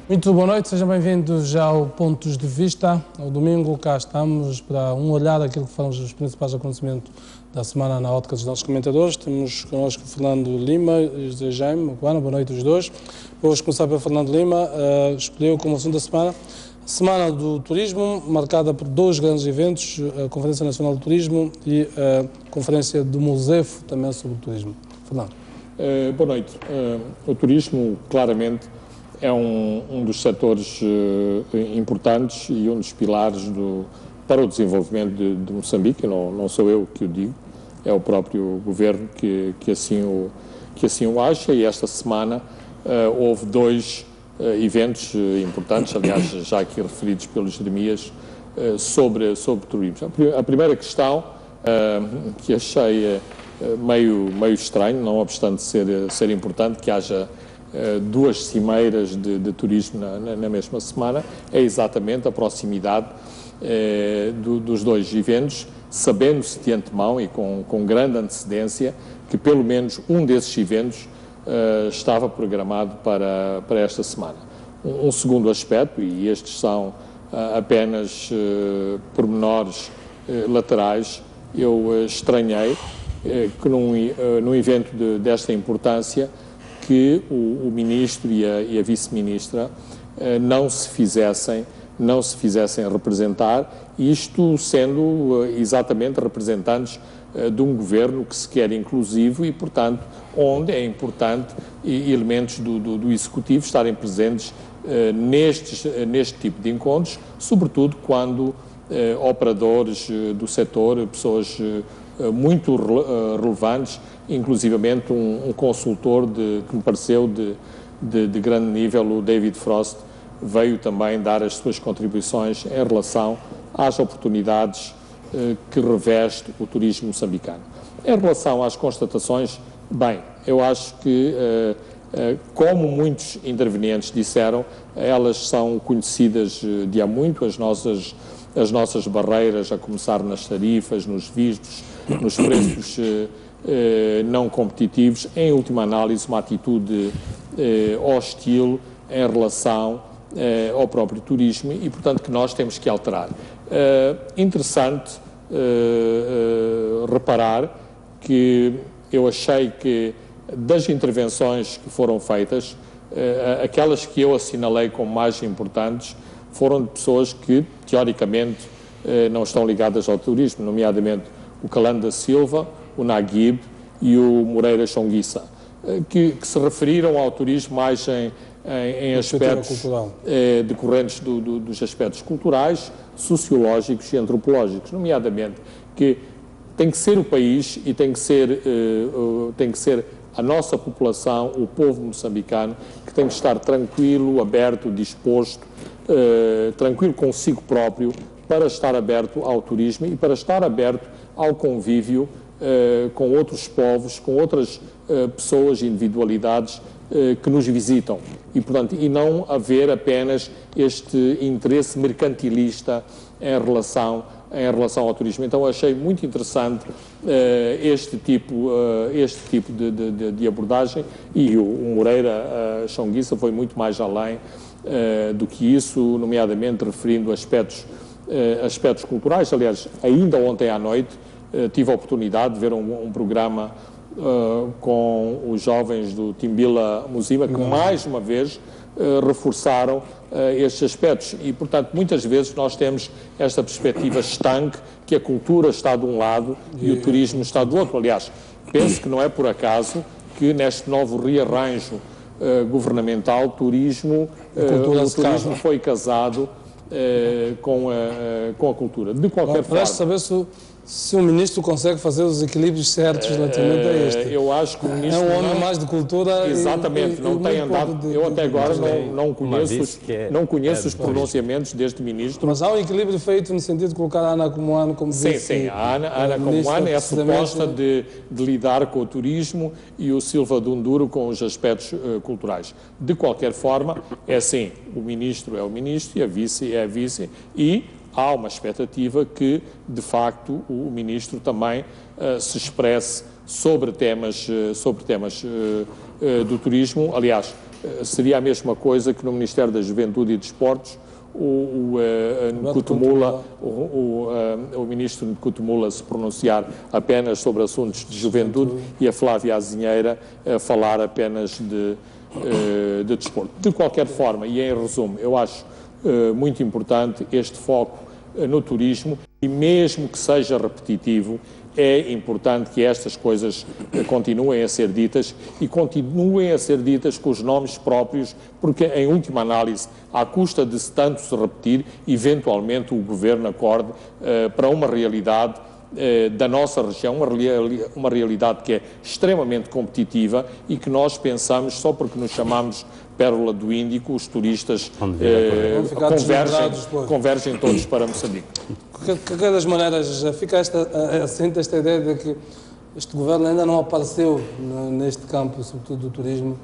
Muito boa noite, sejam bem-vindos ao Pontos de Vista. Ao domingo cá estamos para um olhar àquilo que foram os principais acontecimentos da semana na ótica dos nossos comentadores. Temos connosco o Fernando Lima e José Jaime Macuana. Boa noite os dois. Vamos começar pelo Fernando Lima, escolheu como assunto da semana a Semana do Turismo, marcada por dois grandes eventos, a Conferência Nacional do Turismo e a Conferência do Mosefo, também sobre o turismo. Fernando. Boa noite. O turismo, claramente, é um dos setores importantes e um dos pilares para o desenvolvimento de Moçambique. Não sou eu que o digo, é o próprio governo que assim o acha, e esta semana houve dois eventos importantes, aliás, já aqui referidos pelo Jeremias, sobre turismo. A primeira questão, que achei meio estranho, não obstante ser importante que haja duas cimeiras de turismo na mesma semana, é exatamente a proximidade dos dois eventos, sabendo-se de antemão e com grande antecedência que pelo menos um desses eventos estava programado para esta semana. Um segundo aspecto, e estes são apenas pormenores laterais, eu estranhei que num evento desta importância que o ministro e a vice-ministra não se fizessem representar, isto sendo exatamente representantes de um governo que se quer inclusivo e, portanto, onde é importante elementos do Executivo estarem presentes neste tipo de encontros, sobretudo quando operadores do setor, pessoas muito relevantes, inclusivamente um consultor que me pareceu de grande nível, o David Frost, veio também dar as suas contribuições em relação às oportunidades que reveste o turismo moçambicano. Em relação às constatações, bem, eu acho que, como muitos intervenientes disseram, elas são conhecidas de há muito, as nossas barreiras, a começar nas tarifas, nos vistos, nos preços não competitivos, em última análise, uma atitude hostil em relação ao próprio turismo e, portanto, que nós temos que alterar. Interessante reparar que eu achei que das intervenções que foram feitas, aquelas que eu assinalei como mais importantes foram de pessoas que, teoricamente, não estão ligadas ao turismo, nomeadamente o Calando da Silva, o Naguib e o Moreira Chonguissa, que se referiram ao turismo mais em aspectos decorrentes dos aspectos culturais, sociológicos e antropológicos, nomeadamente que tem que ser o país e tem que ser a nossa população, o povo moçambicano, que tem que estar tranquilo, aberto, disposto, tranquilo consigo próprio, para estar aberto ao turismo e para estar aberto ao convívio com outros povos, com outras pessoas e individualidades que nos visitam. E, portanto, e não haver apenas este interesse mercantilista em relação ao turismo. Então, achei muito interessante este tipo de abordagem, e o Moreira Chonguissa foi muito mais além do que isso, nomeadamente referindo aspectos culturais. Aliás, ainda ontem à noite tive a oportunidade de ver um programa com os jovens do Timbila Muzima, que mais uma vez reforçaram estes aspectos e, portanto, muitas vezes nós temos esta perspectiva estanque, que a cultura está de um lado e o turismo está do outro. Aliás, penso que não é por acaso que neste novo rearranjo governamental, o turismo foi casado com a cultura. De qualquer forma... saber se o ministro consegue fazer os equilíbrios certos relativamente a este. Eu acho que o ministro... É um homem mais de cultura. Exatamente, não tem andado... Eu até agora não conheço os pronunciamentos deste ministro. Mas há um equilíbrio feito no sentido de colocar a Ana Comoane como vice. Sim, a Ana Comoane é suposta de lidar com o turismo e o Silva Dunduro com os aspectos culturais. De qualquer forma, é assim, o ministro é o ministro e a vice é a vice, e há uma expectativa que, de facto, o ministro também se expresse sobre temas do turismo. Aliás, seria a mesma coisa que no Ministério da Juventude e Desportos o ministro Nkutumula se pronunciar apenas sobre assuntos de juventude e a Flávia Azinheira falar apenas de desporto. De qualquer forma, e em resumo, eu acho muito importante este foco no turismo e mesmo que seja repetitivo, é importante que estas coisas continuem a ser ditas e continuem a ser ditas com os nomes próprios, porque, em última análise, à custa de tanto se repetir, eventualmente o Governo acorde para uma realidade da nossa região, uma realidade que é extremamente competitiva e que nós pensamos, só porque nos chamamos Pérola do Índico, os turistas convergem todos para Moçambique. De qualquer das maneiras, fica assente esta ideia de que este governo ainda não apareceu neste campo, sobretudo do turismo,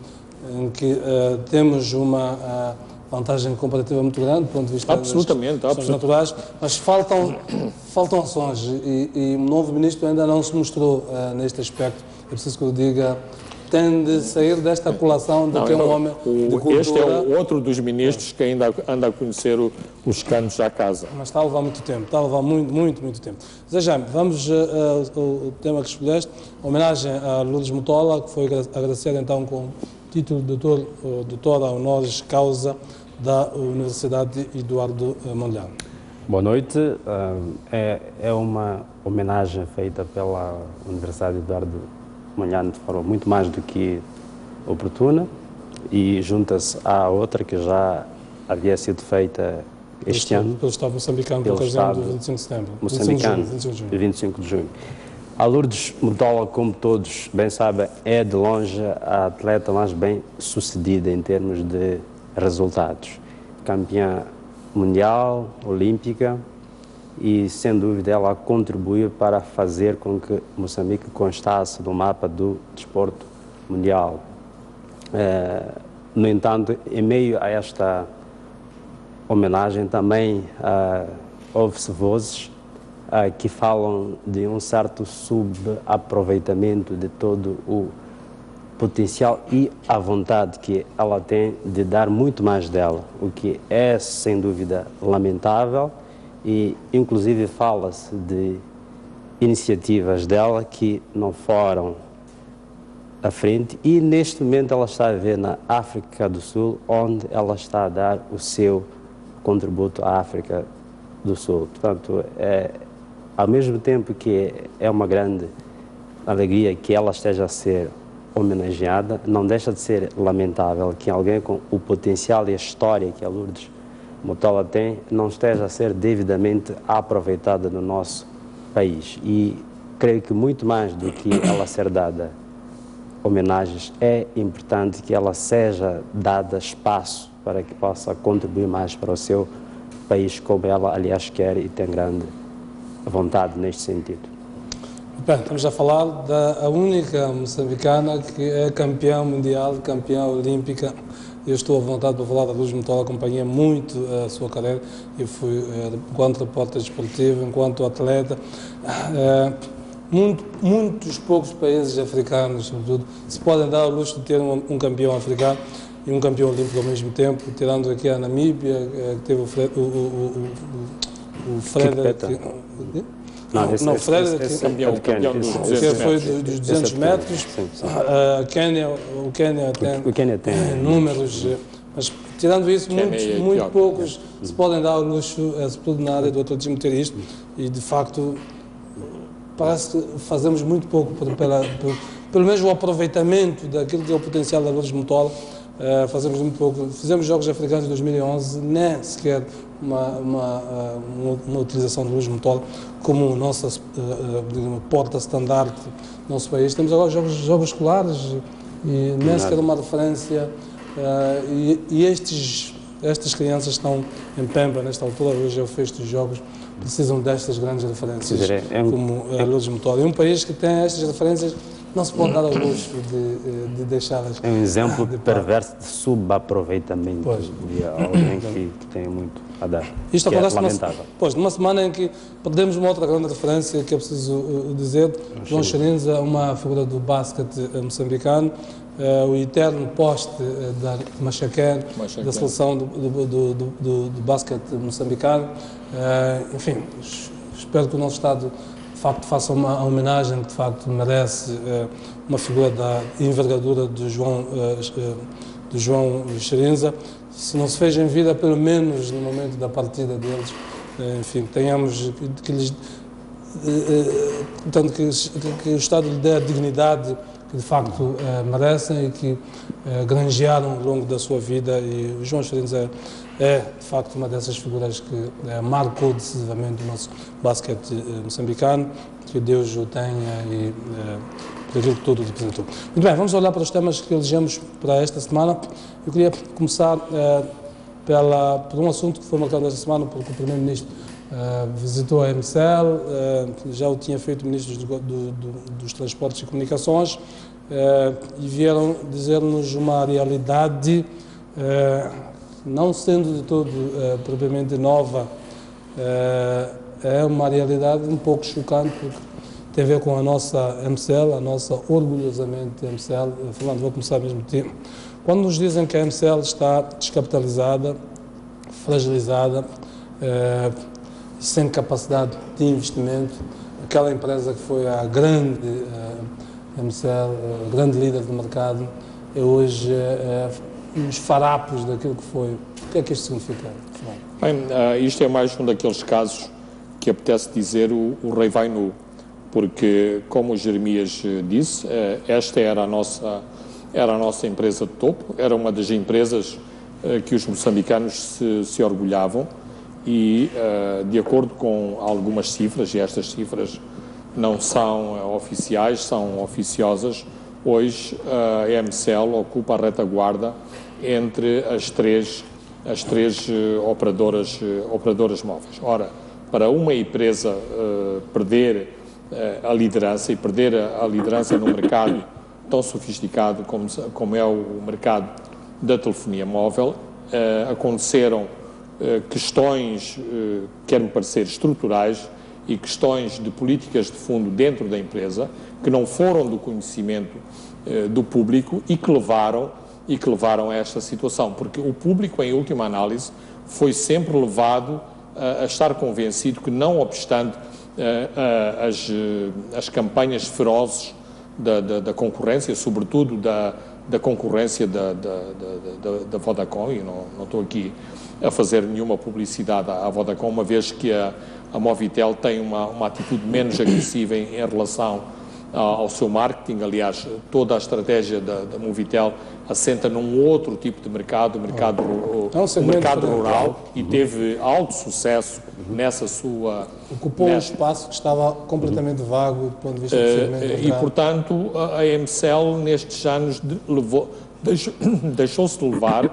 em que temos uma vantagem comparativa muito grande, do ponto de vista das questões naturais, mas faltam ações e o novo ministro ainda não se mostrou neste aspecto. É preciso que eu diga, tem de sair desta colação de que é um homem de cultura. Este é o outro dos ministros que ainda anda a conhecer os canos à casa. Mas está a levar muito tempo, está a levar muito tempo. Zé Jaime, vamos ao tema que escolheste, homenagem a Lourdes Mutola, que foi agradecer então com o título de doutora honoris causa da Universidade Eduardo Mondlane. Boa noite. É uma homenagem feita pela Universidade Eduardo Mondlane de forma muito mais do que oportuna e junta-se à outra que já havia sido feita este ano. Pelo Estado moçambicano, pela ocasião do 25 de setembro. Moçambicano, 25 de junho. A Lourdes Mutola, como todos bem sabem, é de longe a atleta mais bem sucedida em termos de resultados. Campeã mundial, olímpica, e, sem dúvida, ela contribuiu para fazer com que Moçambique constasse no mapa do desporto mundial. No entanto, em meio a esta homenagem, também houve-se vozes que falam de um certo subaproveitamento de todo o potencial e a vontade que ela tem de dar muito mais dela, o que é, sem dúvida, lamentável. E, inclusive, fala-se de iniciativas dela que não foram à frente e, neste momento, ela está a viver na África do Sul, onde ela está a dar o seu contributo à África do Sul. Portanto, ao mesmo tempo que é uma grande alegria que ela esteja a ser homenageada, não deixa de ser lamentável que alguém com o potencial e a história que a Lourdes Mutola tem não esteja a ser devidamente aproveitada no nosso país. E creio que muito mais do que ela ser dada homenagens, é importante que ela seja dada espaço para que possa contribuir mais para o seu país, como ela, aliás, quer e tem grande vontade neste sentido. Bem, estamos a falar da única moçambicana que é campeã mundial, campeã olímpica. Eu estou à vontade para falar da Lourdes Mutola, acompanhei muito a sua carreira. Eu fui, enquanto repórter desportivo, enquanto atleta. Muitos poucos países africanos, sobretudo, se podem dar ao luxo de ter um campeão africano e um campeão olímpico ao mesmo tempo, tirando aqui a Namíbia, que teve o Frederick. Não, Frederick foi dos 200 metros. O Quênia tem números, mas tirando isso, muito poucos se podem dar ao luxo, sobretudo na área do atletismo, ter isto, e de facto parece que fazemos muito pouco pelo menos o aproveitamento daquilo que é o potencial da Lourdes Mutola. Fazemos muito pouco. Fizemos Jogos Africanos em 2011, nem sequer uma utilização de Lourdes Mutola como nossa porta-estandarte do nosso país. Temos agora jogos escolares e nem sequer uma referência. E estas crianças estão em Pemba, nesta altura, hoje é o fecho dos Jogos, precisam destas grandes referências, como a Lourdes Mutola. É um país que tem estas referências, não se pode dar ao luxo de deixá-las. É um exemplo perverso de subaproveitamento de alguém que tem muito a dar. Isto que acontece é lamentável. Numa semana em que perdemos uma outra grande referência que é preciso dizer. João Chirinza, uma figura do basquete moçambicano, o eterno poste da Machaquén, da seleção do basquete moçambicano. Enfim, espero que o nosso Estado de facto faça uma homenagem que de facto merece uma figura da envergadura do João Chirinza. Se não se fez em vida, pelo menos no momento da partida deles, enfim, tenhamos que lhes portanto, que o Estado lhe dê a dignidade que de facto merecem e que granjearam ao longo da sua vida, e o João Chirinza é de facto uma dessas figuras que marcou decisivamente o nosso basquete moçambicano. Que Deus o tenha e por aquilo que tudo representou. Muito bem, vamos olhar para os temas que elegemos para esta semana. Eu queria começar por um assunto que foi marcado esta semana, porque o Primeiro-Ministro visitou a MCL, já o tinha feito o Ministro dos Transportes e Comunicações, e vieram dizer-nos uma realidade, não sendo de todo propriamente nova, é uma realidade um pouco chocante, porque tem a ver com a nossa MCL, a nossa orgulhosamente MCL. Fernando, vou começar mesmo por ti. Quando nos dizem que a MCL está descapitalizada, fragilizada, sem capacidade de investimento, aquela empresa que foi a grande MCL, grande líder do mercado, é hoje uns farapos daquilo que foi. O que é que isto significa? Bem, isto é mais um daqueles casos que apetece dizer o rei vai nu, porque, como o Jeremias disse, esta era a nossa empresa de topo, era uma das empresas que os moçambicanos se orgulhavam, e, de acordo com algumas cifras, e estas cifras não são oficiais, são oficiosas, hoje a MCL ocupa a retaguarda entre as três operadoras móveis. Ora, para uma empresa perder a liderança, e perder a liderança num mercado tão sofisticado como é o mercado da telefonia móvel, aconteceram questões, quer-me parecer, estruturais e questões de políticas de fundo dentro da empresa que não foram do conhecimento do público e que levaram a esta situação, porque o público, em última análise, foi sempre levado a estar convencido que, não obstante as campanhas ferozes da concorrência, sobretudo da concorrência da Vodacom, e não estou aqui a fazer nenhuma publicidade à Vodacom, uma vez que a Movitel tem uma atitude menos agressiva em relação ao seu marketing. Aliás, toda a estratégia da Movitel assenta num outro tipo de mercado, o mercado rural, e teve alto sucesso nessa sua... Ocupou um espaço que estava completamente vago do ponto de vista do segmento. E, portanto, a MCL, nestes anos, deixou-se levar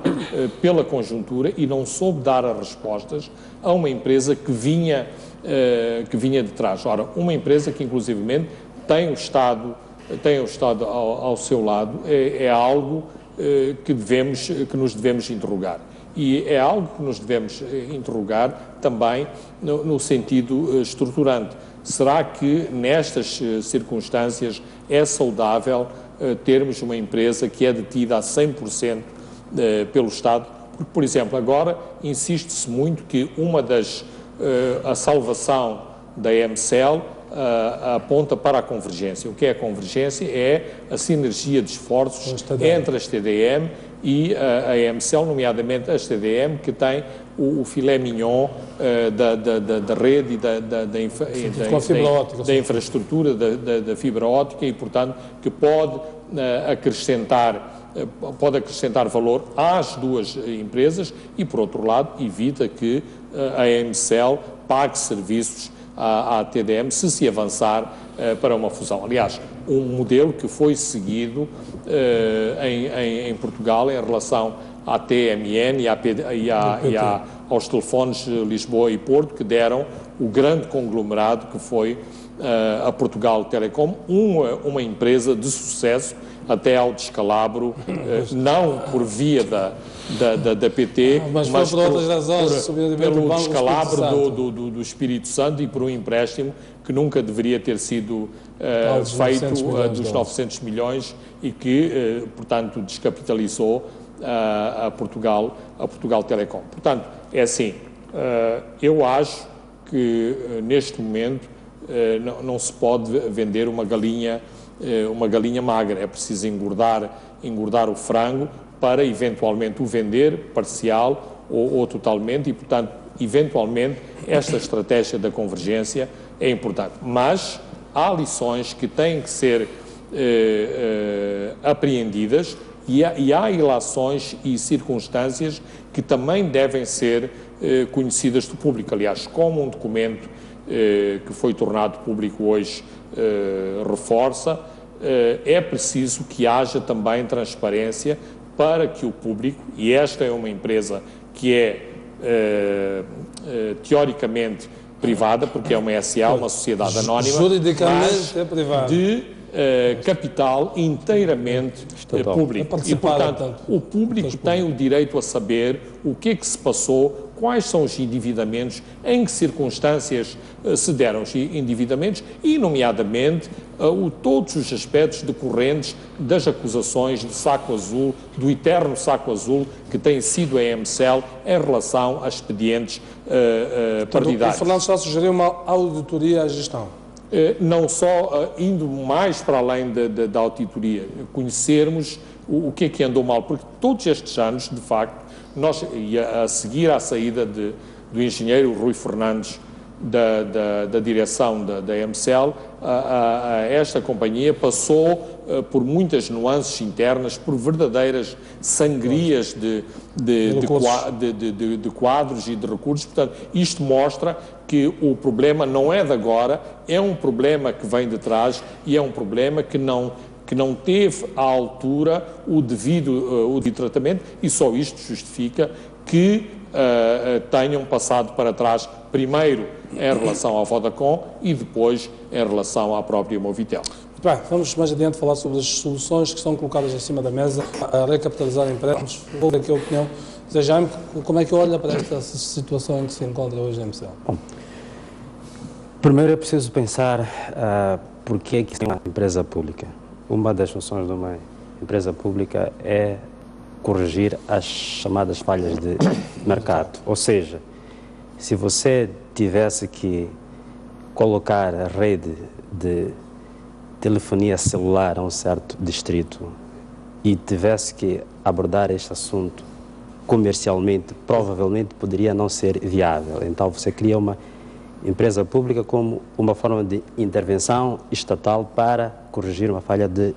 pela conjuntura e não soube dar as respostas a uma empresa que vinha de trás. Ora, uma empresa que, inclusivamente, tem o Estado ao seu lado, é algo que nos devemos interrogar. E é algo que nos devemos interrogar também no sentido estruturante. Será que nestas circunstâncias é saudável termos uma empresa que é detida a 100% pelo Estado? Porque, por exemplo, agora insiste-se muito que a salvação da MCL aponta para a convergência. O que é a convergência? É a sinergia de esforços entre as TDM e a MCL, nomeadamente as TDM, que tem o filé mignon da rede e da infraestrutura da fibra óptica, e, portanto, que pode acrescentar valor às duas empresas e, por outro lado, evita que a MCL pague serviços à TDM se avançar para uma fusão. Aliás, um modelo que foi seguido em Portugal em relação à TMN e aos telefones Lisboa e Porto, que deram o grande conglomerado que foi a Portugal Telecom, uma empresa de sucesso até ao descalabro, não por via da PT, mas por outras razões, pelo descalabro do Espírito Santo e por um empréstimo que nunca deveria ter sido 900 feito milhões dos 900 milhões e que, portanto, descapitalizou a Portugal Telecom. Portanto, é assim, eu acho que neste momento não se pode vender uma galinha magra, é preciso engordar o frango para eventualmente o vender parcial ou totalmente e, portanto, eventualmente esta estratégia da convergência é importante. Mas há lições que têm que ser apreendidas e há ilações e circunstâncias que também devem ser conhecidas do público. Aliás, como um documento que foi tornado público hoje reforça, é preciso que haja também transparência para que o público, e esta é uma empresa que é teoricamente privada, porque é uma SA, uma sociedade anónima, juridicamente é privada, de capital inteiramente público. E, portanto, o público tem o direito a saber o que é que se passou, quais são os endividamentos, em que circunstâncias se deram os endividamentos e, nomeadamente, todos os aspectos decorrentes das acusações de saco azul, do eterno saco azul que tem sido a EMCEL em relação a expedientes partidários. O Fernando está a sugerir uma auditoria à gestão. Não só indo mais para além da auditoria, conhecermos o que é que andou mal, porque todos estes anos, de facto, nós, a seguir à saída do engenheiro Rui Fernandes da direção da EMCEL, esta companhia passou por muitas nuances internas, por verdadeiras sangrias de quadros e de recursos. Portanto, isto mostra que o problema não é de agora, é um problema que vem de trás e é um problema que não teve à altura o devido tratamento, e só isto justifica que tenham passado para trás, primeiro em relação ao Vodacom e depois em relação à própria Movitel. Bem, vamos mais adiante falar sobre as soluções que são colocadas acima da mesa a recapitalizar empréstimos. Vou dar aqui a opinião. Zé Jaime, como é que olha para esta situação em que se encontra hoje a EMCEL? Bom, primeiro é preciso pensar porque é que é uma empresa pública. Uma das funções de uma empresa pública é corrigir as chamadas falhas de mercado. Ou seja, se você tivesse que colocar a rede de telefonia celular a um certo distrito e tivesse que abordar este assunto comercialmente, provavelmente poderia não ser viável. Então você cria uma empresa pública como uma forma de intervenção estatal para corrigir uma falha de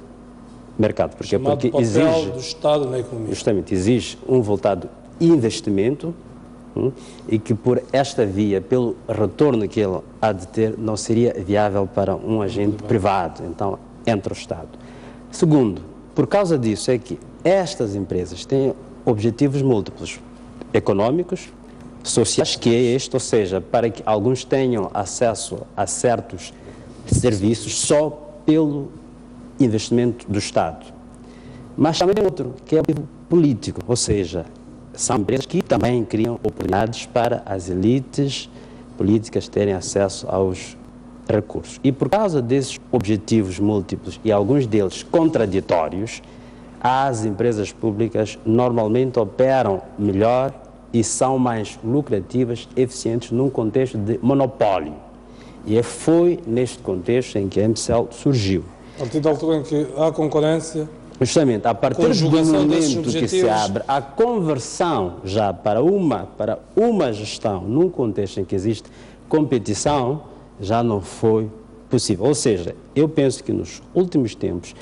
mercado. Porque exige do Estado na economia. Justamente, exige um voltado investimento e que por esta via, pelo retorno que ele há de ter, não seria viável para um agente privado. Então, entra o Estado. Segundo, por causa disso é que estas empresas têm objetivos múltiplos, económicos, sociais, que é este, ou seja, para que alguns tenham acesso a certos serviços só pelo investimento do Estado. Mas também tem outro, que é o político, ou seja, são empresas que também criam oportunidades para as elites políticas terem acesso aos recursos. E por causa desses objetivos múltiplos e alguns deles contraditórios, as empresas públicas normalmente operam melhor e são mais lucrativas, eficientes num contexto de monopólio. E foi neste contexto em que a EMCEL surgiu. A partir da altura em que há concorrência... Justamente, a partir do momento que se abre a conversão já para uma gestão num contexto em que existe competição, já não foi possível. Ou seja, eu penso que nos últimos tempos,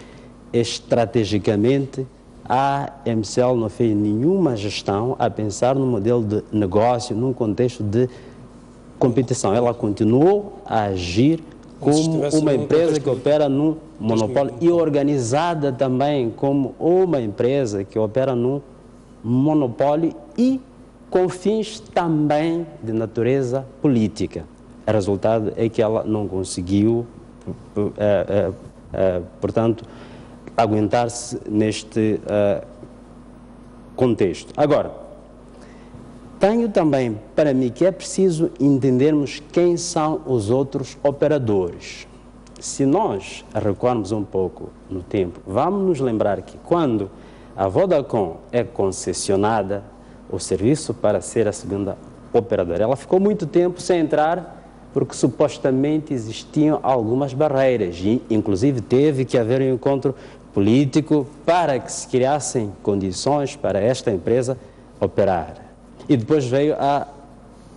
estrategicamente, a EMCEL não fez nenhuma gestão a pensar no modelo de negócio num contexto de competição. Ela continuou a agir como uma empresa que opera num monopólio e organizada também como uma empresa que opera num monopólio e com fins também de natureza política. O resultado é que ela não conseguiu, portanto, aguentar-se neste contexto. Agora, tenho também para mim que é preciso entendermos quem são os outros operadores. se nós recuarmos um pouco no tempo, vamos nos lembrar que quando a Vodacom é concessionada o serviço para ser a segunda operadora, ela ficou muito tempo sem entrar porque supostamente existiam algumas barreiras e inclusive teve que haver um encontro político para que se criassem condições para esta empresa operar. E depois veio a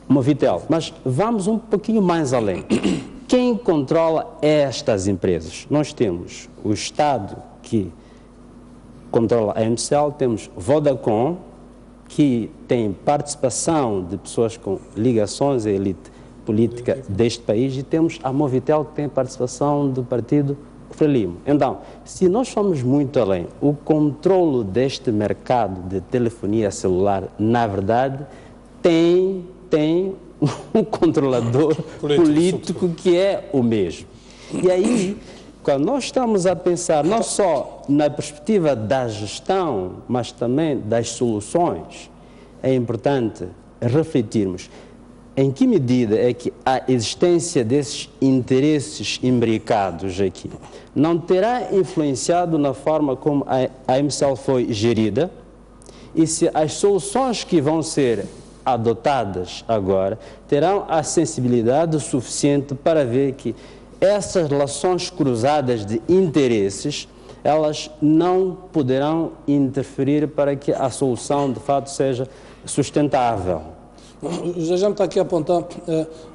Movitel. Mas vamos um pouquinho mais além. Quem controla estas empresas? Nós temos o Estado que controla a MCL, temos Vodacom, que tem participação de pessoas com ligações à elite política deste país, e temos a Movitel, que tem participação do partido Frelimo. Então, se nós formos muito além, o controlo deste mercado de telefonia celular, na verdade, tem um controlador político que é o mesmo. E aí, quando nós estamos a pensar não só na perspectiva da gestão, mas também das soluções, é importante refletirmos em que medida é que a existência desses interesses imbricados aqui não terá influenciado na forma como a MCL foi gerida, e se as soluções que vão ser adotadas agora terão a sensibilidade suficiente para ver que essas relações cruzadas de interesses, elas não poderão interferir para que a solução de fato seja sustentável. Já me está aqui a apontar,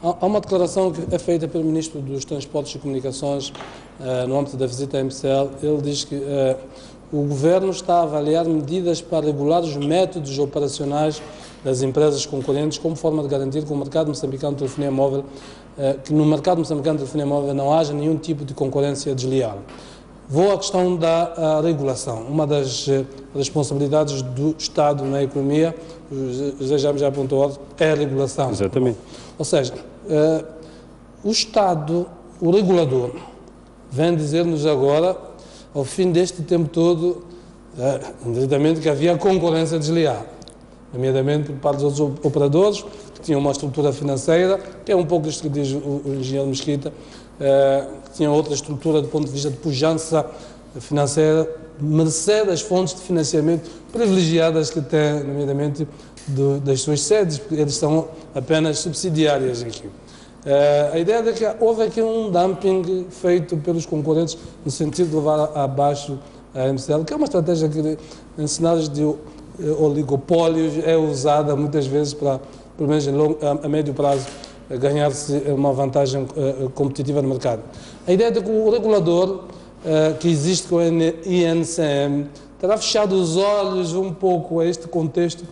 há uma declaração que é feita pelo Ministro dos Transportes e Comunicações no âmbito da visita à MCL. Ele diz que o Governo está a avaliar medidas para regular os métodos operacionais das empresas concorrentes como forma de garantir que o mercado moçambicano de telefonia móvel, que no mercado moçambicano de telefonia móvel não haja nenhum tipo de concorrência desleal. Vou à questão da regulação. Uma das responsabilidades do Estado na economia, o José já apontou, é a regulação. Exatamente. Ou seja, o Estado, o regulador, vem dizer-nos agora, ao fim deste tempo todo, indiretamente, que havia concorrência desleal, nomeadamente por parte dos outros operadores, que tinham uma estrutura financeira, que é um pouco isto que diz o engenheiro Mesquita, que tinham outra estrutura do ponto de vista de pujança financeira, mercê das fontes de financiamento privilegiadas que têm, nomeadamente, das suas sedes, porque eles são apenas subsidiárias aqui. A ideia é que houve aqui um dumping feito pelos concorrentes no sentido de levar abaixo a MCL, que é uma estratégia que, em cenários de oligopólios, é usada muitas vezes para, pelo menos a médio prazo, ganhar-se uma vantagem competitiva no mercado. A ideia de que o regulador que existe com a INCM terá fechado os olhos um pouco a este contexto,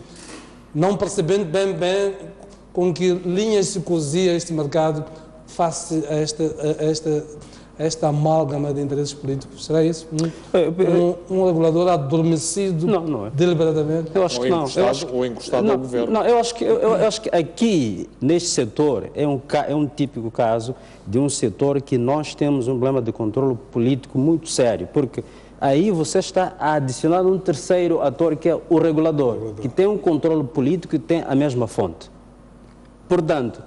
não percebendo bem com que linhas se cozia este mercado face a esta amálgama de interesses políticos. Será isso? Um regulador adormecido deliberadamente? Eu acho que não. Ou encostado ao governo? Não, eu acho que aqui, neste setor, é um típico caso de um setor que nós temos um problema de controle político muito sério, porque aí você está a adicionar um terceiro ator, que é o regulador, que tem um controle político e tem a mesma fonte. Portanto,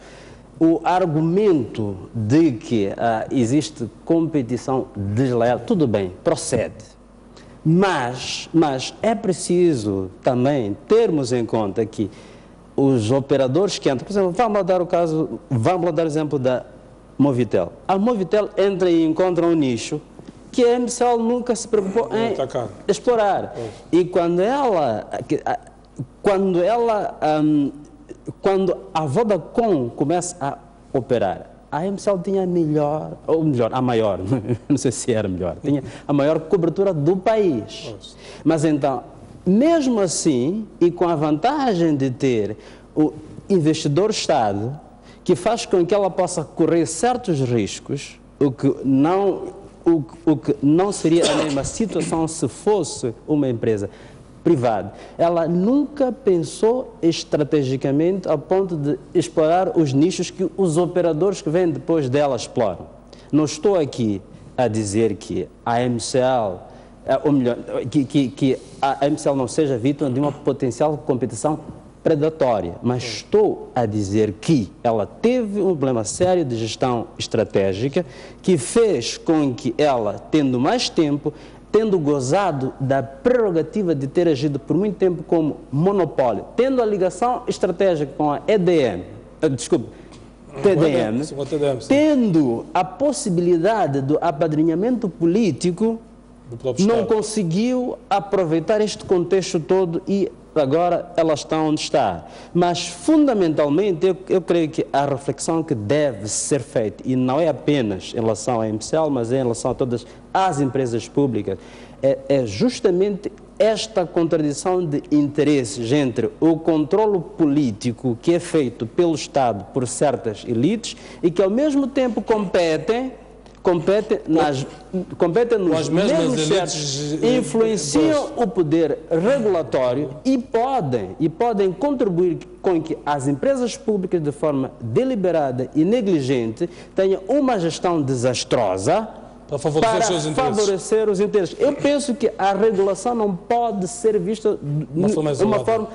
o argumento de que existe competição desleal, tudo bem, procede. Mas é preciso também termos em conta que os operadores que entram, por exemplo, vamos dar o exemplo da Movitel. A Movitel entra e encontra um nicho que a MCL nunca se preocupou em explorar. E quando a Vodacom começa a operar, a MCL tinha a maior, não sei se era melhor, tinha a maior cobertura do país. Mas então, mesmo assim, e com a vantagem de ter o investidor-Estado, que faz com que ela possa correr certos riscos, o que não seria a mesma situação se fosse uma empresa privada. Ela nunca pensou estrategicamente a ponto de explorar os nichos que os operadores que vêm depois dela exploram. Não estou aqui a dizer que a MCL, ou melhor, que a MCL não seja vítima de uma potencial competição predatória, mas estou a dizer que ela teve um problema sério de gestão estratégica que fez com que ela, tendo mais tempo, tendo gozado da prerrogativa de ter agido por muito tempo como monopólio, tendo a ligação estratégica com a TDM, tendo a possibilidade do apadrinhamento político, não conseguiu aproveitar este contexto todo e agora ela está onde está. Mas, fundamentalmente, eu creio que a reflexão que deve ser feita, e não é apenas em relação à MCL, mas é em relação a todas as empresas públicas, é justamente esta contradição de interesses entre o controlo político que é feito pelo Estado por certas elites e que, ao mesmo tempo, competem nos mesmos certos, influenciam o poder regulatório e podem contribuir com que as empresas públicas, de forma deliberada e negligente, tenham uma gestão desastrosa para favorecer os interesses. Eu penso que a regulação não pode ser vista de uma forma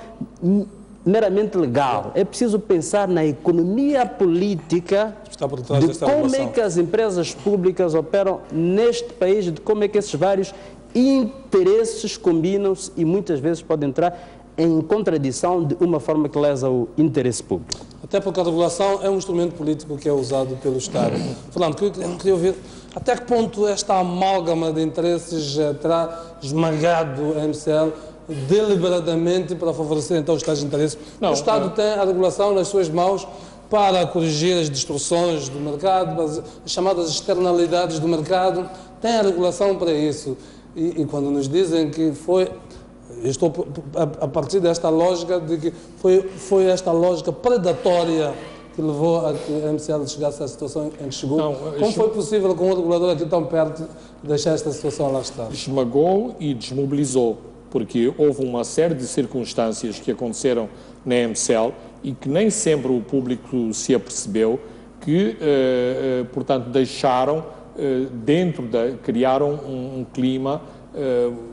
meramente legal. É preciso pensar na economia política de como é que as empresas públicas operam neste país, de como é que esses vários interesses combinam-se e muitas vezes podem entrar em contradição de uma forma que lesa o interesse público. Até porque a regulação é um instrumento político que é usado pelo Estado. Fernando, eu queria ouvir até que ponto esta amálgama de interesses terá esmagado a MCL deliberadamente para favorecer então os tais interesses. O Estado tem a regulação nas suas mãos para corrigir as distorções do mercado, as chamadas externalidades do mercado, tem a regulação para isso. E quando nos dizem que foi, eu estou a partir desta lógica de que foi esta lógica predatória que levou a que a MCL chegasse à situação em que chegou. Como foi possível com o regulador aqui tão perto deixar esta situação lá estar? Esmagou e desmobilizou, porque houve uma série de circunstâncias que aconteceram na MCL e que nem sempre o público se apercebeu que, portanto, deixaram criaram um clima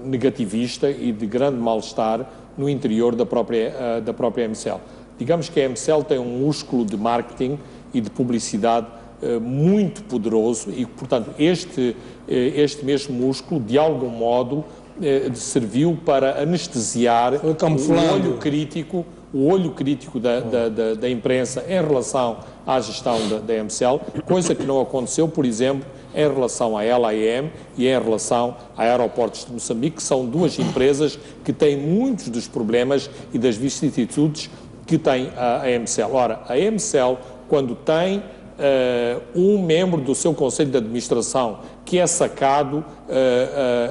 negativista e de grande mal-estar no interior da própria MCL. Digamos que a MCL tem um músculo de marketing e de publicidade muito poderoso e, portanto, este mesmo músculo, de algum modo, serviu para anestesiar o olho crítico da imprensa em relação à gestão da MCL, coisa que não aconteceu, por exemplo, em relação à LAM e em relação a Aeroportos de Moçambique, que são duas empresas que têm muitos dos problemas e das vicissitudes que tem a MCL. Ora, a MCL, quando tem um membro do seu Conselho de Administração que é sacado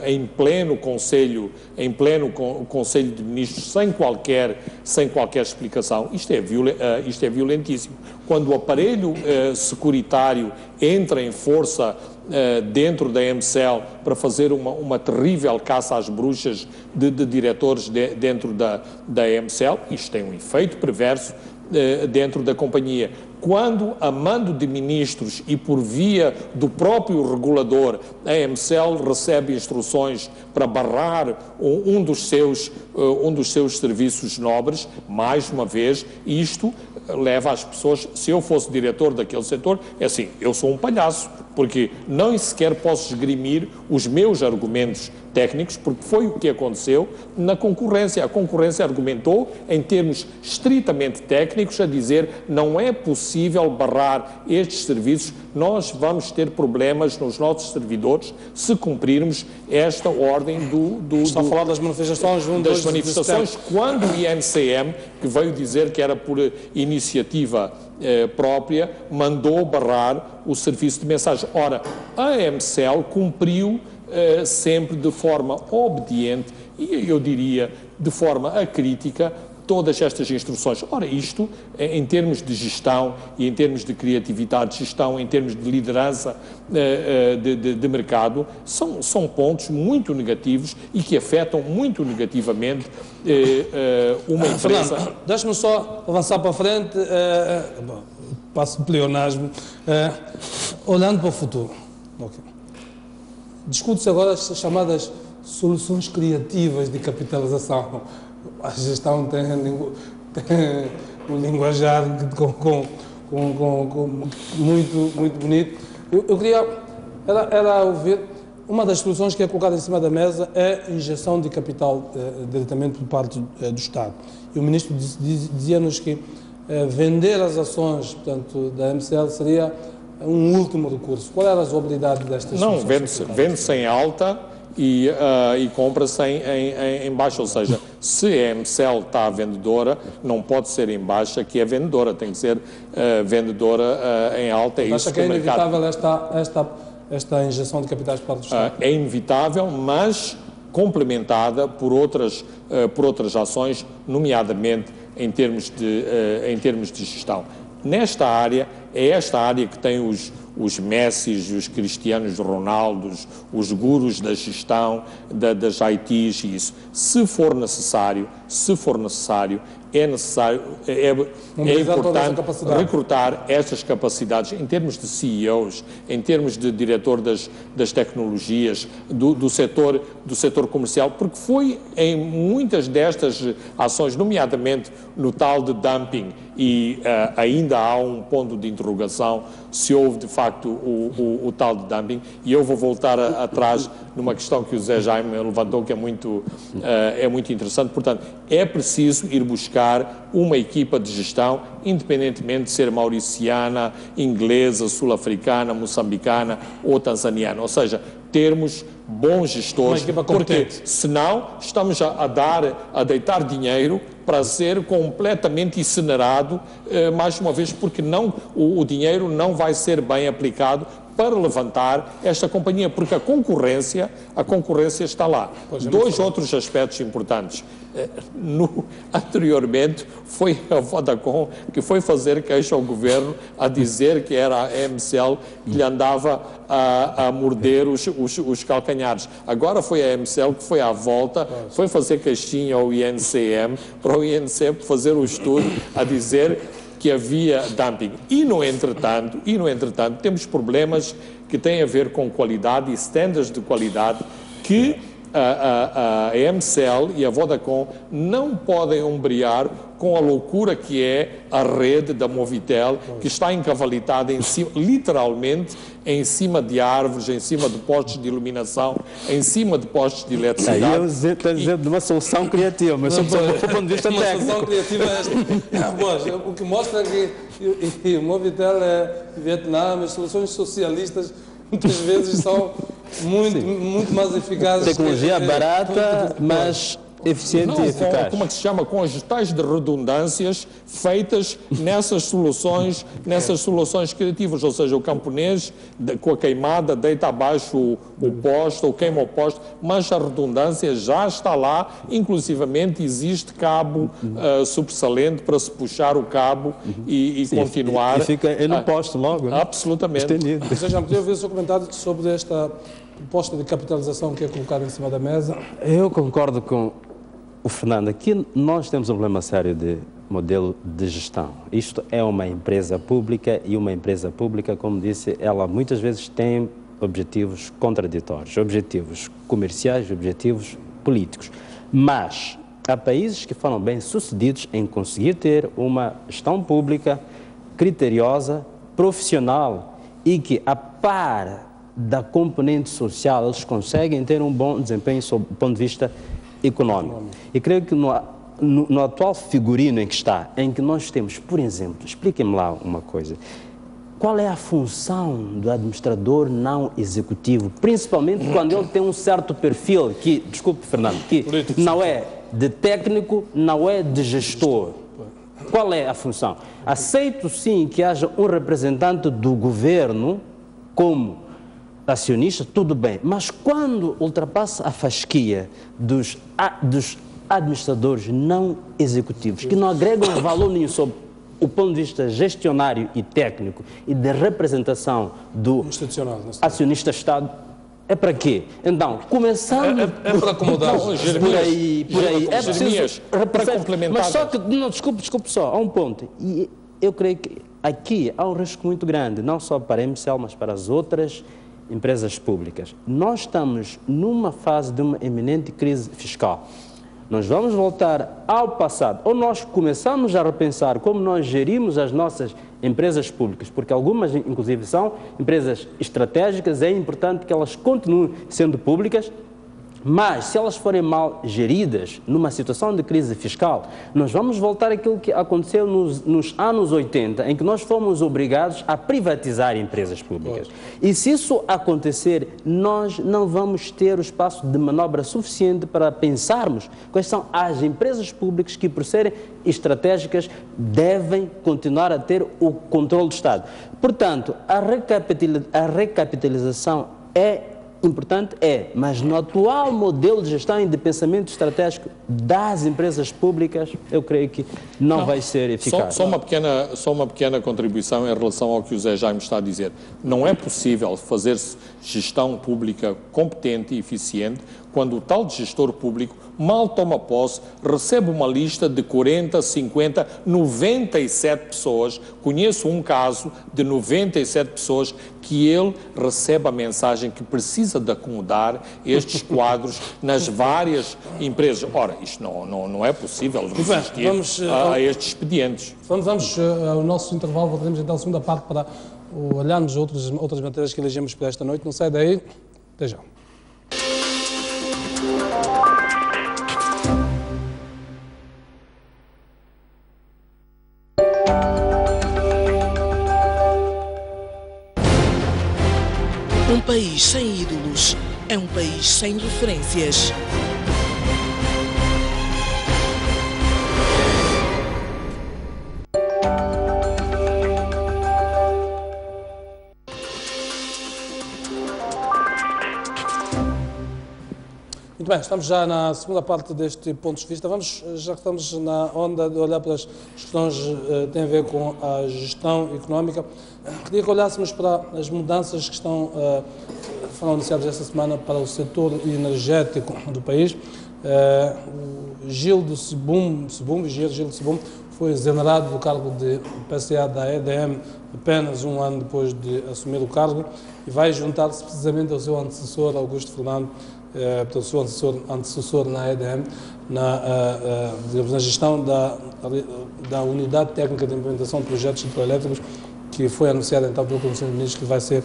em pleno Conselho de Ministros sem qualquer explicação, isto é violentíssimo. Quando o aparelho securitário entra em força dentro da MCL para fazer uma terrível caça às bruxas de diretores dentro da MCL, isto tem um efeito perverso dentro da companhia. Quando, a mando de ministros e por via do próprio regulador, a MCL recebe instruções para barrar um dos seus serviços nobres, mais uma vez, isto leva as pessoas, se eu fosse diretor daquele setor, é assim, eu sou um palhaço, porque não sequer posso esgrimir os meus argumentos técnicos, porque foi o que aconteceu na concorrência. A concorrência argumentou em termos estritamente técnicos a dizer não é possível barrar estes serviços, nós vamos ter problemas nos nossos servidores se cumprirmos esta ordem Está a falar das manifestações? Quando o INCM, que veio dizer que era por iniciativa própria, mandou barrar o serviço de mensagem. Ora, a MCL cumpriu sempre de forma obediente e, eu diria, de forma acrítica, todas estas instruções. Ora, isto, em termos de gestão e em termos de criatividade de gestão, em termos de liderança de mercado, são pontos muito negativos e que afetam muito negativamente uma empresa. Fernando, deixa-me só avançar para a frente, passo o pleonasmo, olhando para o futuro. Okay. Discute-se agora as chamadas soluções criativas de capitalização. A gestão um linguajar muito bonito. Eu queria era ouvir, uma das soluções que é colocada em cima da mesa é a injeção de capital diretamente por parte do Estado. E o Ministro dizia-nos que vender as ações, portanto, da MCL seria um último recurso. Qual era a usabilidade destas soluções? Não, vende-se em alta e compra-se em baixa, ou seja, se a MCL está vendedora, não pode ser em baixa que é vendedora, tem que ser vendedora em alta. Acha que é inevitável esta injeção de capitais por parte do Estado? É inevitável, mas complementada por outras ações, nomeadamente em termos de gestão. Nesta área, é esta área que tem os Messis, os Cristianos Ronaldos, os gurus da gestão, das ITs e isso. Se for necessário, é importante recrutar essas capacidades em termos de CEOs, em termos de diretor das tecnologias, do setor comercial, porque foi em muitas destas ações, nomeadamente no tal de dumping, e ainda há um ponto de interrogação se houve de facto o tal de dumping, e eu vou voltar atrás numa questão que o Zé Jaime levantou que é muito interessante. Portanto, é preciso ir buscar uma equipa de gestão, independentemente de ser mauriciana, inglesa, sul-africana, moçambicana ou tanzaniana, ou seja, termos bons gestores, porque senão estamos a deitar dinheiro para ser completamente incinerado, mais uma vez, porque o dinheiro não vai ser bem aplicado para levantar esta companhia, porque a concorrência está lá. Dois outros aspectos importantes. Anteriormente foi a Vodacom que foi fazer queixa ao governo a dizer que era a MCL que lhe andava a morder os calcanhares. Agora foi a MCL que foi à volta, foi fazer queixinha ao INCM, para o INCM fazer o estudo a dizer que havia dumping. E no entretanto, temos problemas que têm a ver com qualidade e standards de qualidade que a MCL e a Vodacom não podem ombrear com a loucura que é a rede da Movitel, que está encavalitada literalmente em cima de árvores, em cima de postos de iluminação, em cima de postos de eletricidade. Aí eu estou dizendo de uma solução criativa, mas do ponto de vista técnico. Uma solução criativa é esta. O que mostra que o Movitel é Vietnã, as soluções socialistas muitas vezes são muito mais eficazes. Tecnologia barata, mas eficiente e eficaz. Como é que se chama? Com as tais de redundâncias feitas nessas soluções criativas, ou seja, o camponês com a queimada deita abaixo o poste ou queima o poste, mas a redundância já está lá, inclusivamente existe cabo subsalente para se puxar o cabo e continuar. E fica no poste logo, né? Absolutamente. Estendido. Ou seja, podia ouvir o seu comentário sobre esta proposta de capitalização que é colocada em cima da mesa? Eu concordo com o Fernando. Aqui nós temos um problema sério de modelo de gestão. Isto é uma empresa pública e uma empresa pública, como disse, ela muitas vezes tem objetivos contraditórios, objetivos comerciais e objetivos políticos. Mas há países que foram bem-sucedidos em conseguir ter uma gestão pública criteriosa, profissional e que, a par da componente social, eles conseguem ter um bom desempenho sob o ponto de vista econômico. E creio que no atual figurino em que está, em que nós temos, por exemplo, expliquem-me lá uma coisa, qual é a função do administrador não executivo, principalmente quando ele tem um certo perfil que, desculpe Fernando, que não é de técnico, não é de gestor. Qual é a função? Aceito sim que haja um representante do governo como acionista, tudo bem, mas quando ultrapassa a fasquia dos administradores não executivos, que não agregam valor nenhum sob o ponto de vista gestionário e técnico e de representação do acionista-Estado, é para quê? Então, começando... É para acomodar. Por aí. É preciso... Para complementar. Mas só que, não, desculpe só, há um ponto. E eu creio que aqui há um risco muito grande, não só para a MCL, mas para as outras empresas públicas. Nós estamos numa fase de uma eminente crise fiscal. nós vamos voltar ao passado, ou nós começamos a repensar como nós gerimos as nossas empresas públicas, porque algumas, inclusive, são empresas estratégicas, é importante que elas continuem sendo públicas, mas se elas forem mal geridas numa situação de crise fiscal, nós vamos voltar àquilo que aconteceu nos anos 80, em que nós fomos obrigados a privatizar empresas públicas. E se isso acontecer, nós não vamos ter o espaço de manobra suficiente para pensarmos quais são as empresas públicas que, por serem estratégicas, devem continuar a ter o controle do Estado. Portanto, a recapitalização é importante, mas no atual modelo de gestão e de pensamento estratégico das empresas públicas, eu creio que não vai ser eficaz. Só uma pequena contribuição em relação ao que o Zé Jaime está a dizer. Não é possível fazer-se gestão pública competente e eficiente quando o tal gestor público mal toma posse, recebe uma lista de 40, 50, 97 pessoas. Conheço um caso de 97 pessoas que ele recebe a mensagem que precisa de acomodar estes quadros nas várias empresas. Ora, isto não é possível resistir a estes expedientes. Vamos ao nosso intervalo, voltaremos então à segunda parte para olharmos outras matérias que elegemos para esta noite. Não sai daí, até já. Um país sem ídolos é um país sem referências. Muito bem, estamos já na segunda parte deste ponto de vista. Já que estamos na onda de olhar para as questões que têm a ver com a gestão económica, queria que olhássemos para as mudanças que foram anunciadas esta semana para o setor energético do país. O Gildo Sebum foi exonerado do cargo de PCA da EDM apenas um ano depois de assumir o cargo e vai juntar-se precisamente ao seu antecessor, Augusto Fernando, o seu antecessor na EDM, na gestão da Unidade Técnica de Implementação de Projetos Hidroelétricos, que foi anunciada então pelo Conselho de Ministros que vai ser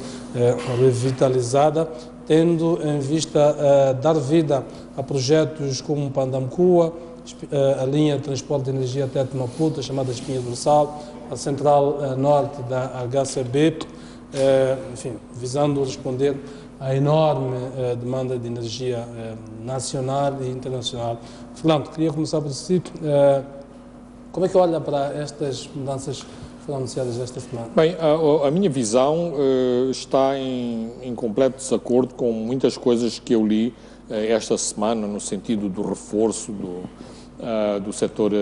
revitalizada, tendo em vista dar vida a projetos como Pandamcua, a linha de transporte de energia até Maputo, chamada Espinha Dorsal, a central norte da HCB, enfim, visando responder à enorme demanda de energia nacional e internacional. Fernando, queria começar por si. Como é que olha para estas mudanças que foram anunciadas esta semana? Bem, a minha visão está em completo desacordo com muitas coisas que eu li esta semana, no sentido do reforço do setor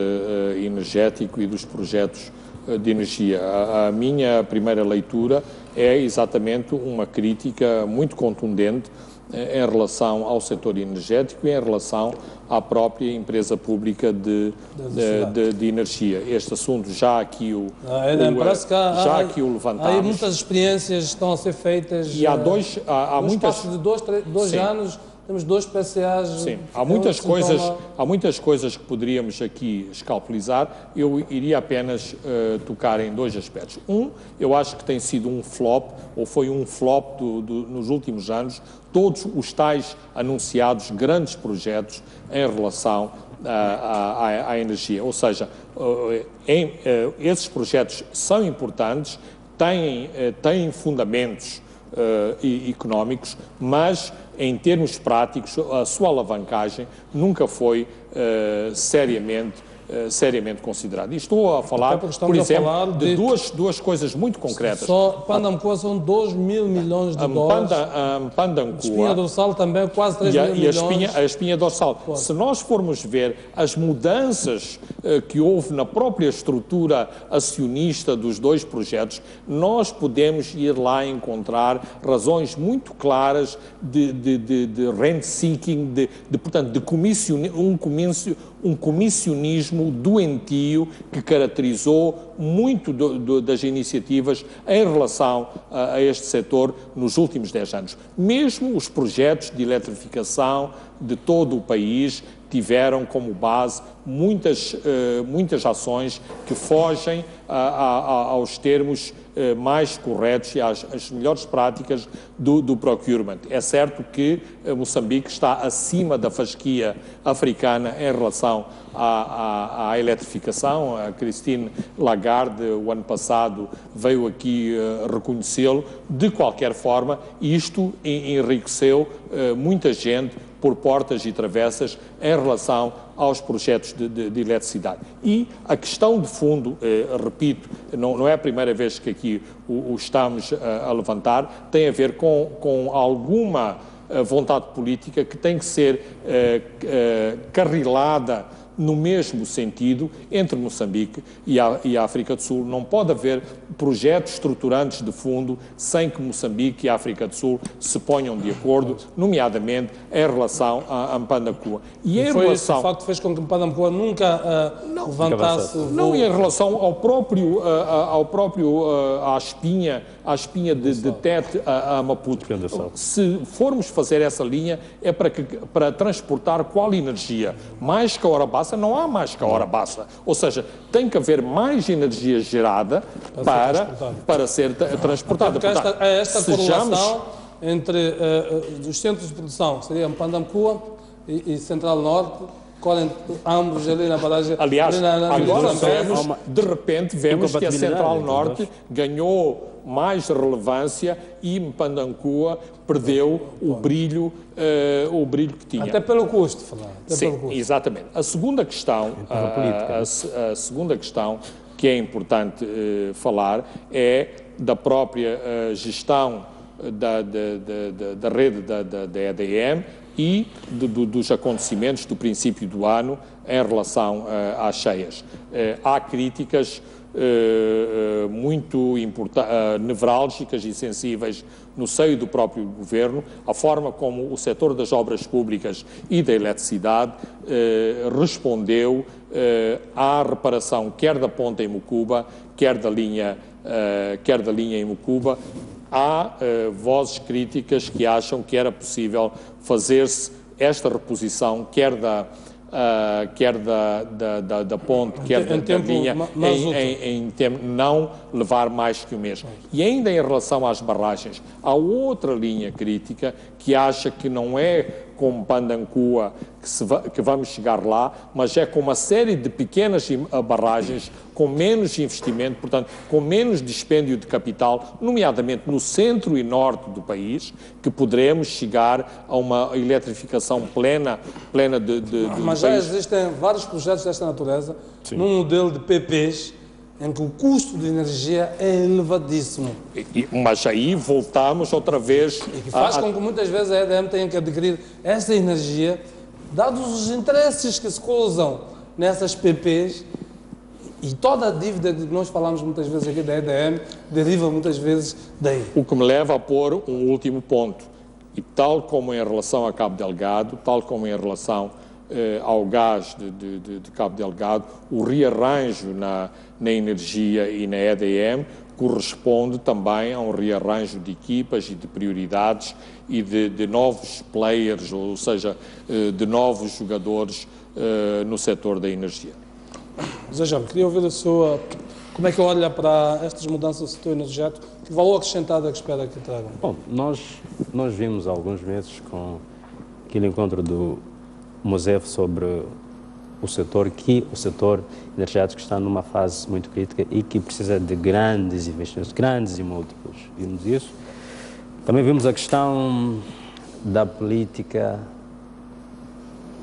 energético e dos projetos de energia. A minha primeira leitura é exatamente uma crítica muito contundente em relação ao setor energético e em relação à própria empresa pública de energia. Este assunto já aqui o levantámos. Há muitas experiências que estão a ser feitas. E há muitas... espaço de dois anos, temos 2 PCAs. Sim, há muitas coisas que poderíamos aqui escalpelizar. Eu iria apenas tocar em 2 aspectos. Eu acho que tem sido um flop, ou foi um flop nos últimos anos, todos os tais anunciados grandes projetos em relação à energia. Ou seja, esses projetos são importantes, têm fundamentos económicos, mas em termos práticos a sua alavancagem nunca foi seriamente considerado. E estou a falar, por exemplo, de duas coisas muito concretas. Só Pandamcua são 2 mil milhões de dólares. Pandamcua. Espinha Dorsal também quase 3 mil milhões. A Espinha Dorsal. Se nós formos ver as mudanças que houve na própria estrutura acionista dos 2 projetos, nós podemos ir lá encontrar razões muito claras de rent-seeking, portanto, de um comissionismo doentio que caracterizou muito das iniciativas em relação a este setor nos últimos 10 anos. Mesmo os projetos de eletrificação de todo o país tiveram como base muitas ações que fogem aos termos mais corretos e às melhores práticas do procurement. É certo que Moçambique está acima da fasquia africana em relação à eletrificação. A Christine Lagarde, o ano passado, veio aqui reconhecê-lo. De qualquer forma, isto enriqueceu muita gente por portas e travessas em relação aos projetos de eletricidade. E a questão de fundo, repito, não é a primeira vez que aqui o estamos a levantar, tem a ver com alguma vontade política que tem que ser carrilada no mesmo sentido entre Moçambique e a África do Sul. Não pode haver projetos estruturantes de fundo sem que Moçambique e a África do Sul se ponham de acordo, nomeadamente em relação a Mpandakua. E em foi relação... esse facto que fez com que Mpandakua nunca levantasse... Não, e em relação à espinha de Tete a Maputo. Se formos fazer essa linha, é para transportar qual energia? Mais que a hora baixa, não há mais que a hora baixa. Ou seja, tem que haver mais energia gerada para ser transportada. Porque esta correlação entre os centros de produção, que seriam Mpandakua e Central Norte, ambos ali na barragem... Aliás, agora de repente vemos que a Central Norte ganhou mais relevância e Mpandakua perdeu o brilho que tinha. Até pelo custo, Fernando. Sim, exatamente. A segunda questão, a segunda questão que é importante falar é da própria gestão da rede da EDM e dos acontecimentos do princípio do ano em relação às cheias. Há críticas muito nevrálgicas e sensíveis no seio do próprio governo, a forma como o setor das obras públicas e da eletricidade respondeu à reparação quer da ponta em Mucuba, quer da linha em Mucuba. Há vozes críticas que acham que era possível fazer-se esta reposição, quer da ponte, quer da linha, em tempo, não levar mais que um mês. E ainda em relação às barragens, há outra linha crítica que acha que não é com Mpandakua que vamos chegar lá, mas é com uma série de pequenas barragens com menos investimento, portanto, com menos dispêndio de capital, nomeadamente no centro e norte do país, que poderemos chegar a uma eletrificação plena mas já existem vários projetos desta natureza, num modelo de PPs, em que o custo de energia é elevadíssimo. Mas aí voltamos outra vez... E que faz com que muitas vezes a EDM tenha que adquirir essa energia, dados os interesses que se cruzam nessas PPs, e toda a dívida de que nós falamos muitas vezes aqui da EDM deriva muitas vezes daí. O que me leva a pôr um último ponto, e tal como em relação a Cabo Delgado, tal como em relação ao gás de Cabo Delgado, o rearranjo na energia e na EDM corresponde também a um rearranjo de equipas e de prioridades e de novos players, ou seja, de novos jogadores no setor da energia. José Jorge, queria ouvir a sua... Como é que olha para estas mudanças do setor energético? Que valor acrescentado é que espera que tragam? Bom, nós vimos há alguns meses com aquele encontro do MOSEF sobre o setor energético está numa fase muito crítica e que precisa de grandes investimentos, grandes e múltiplos. Vimos isso. Também vimos a questão da política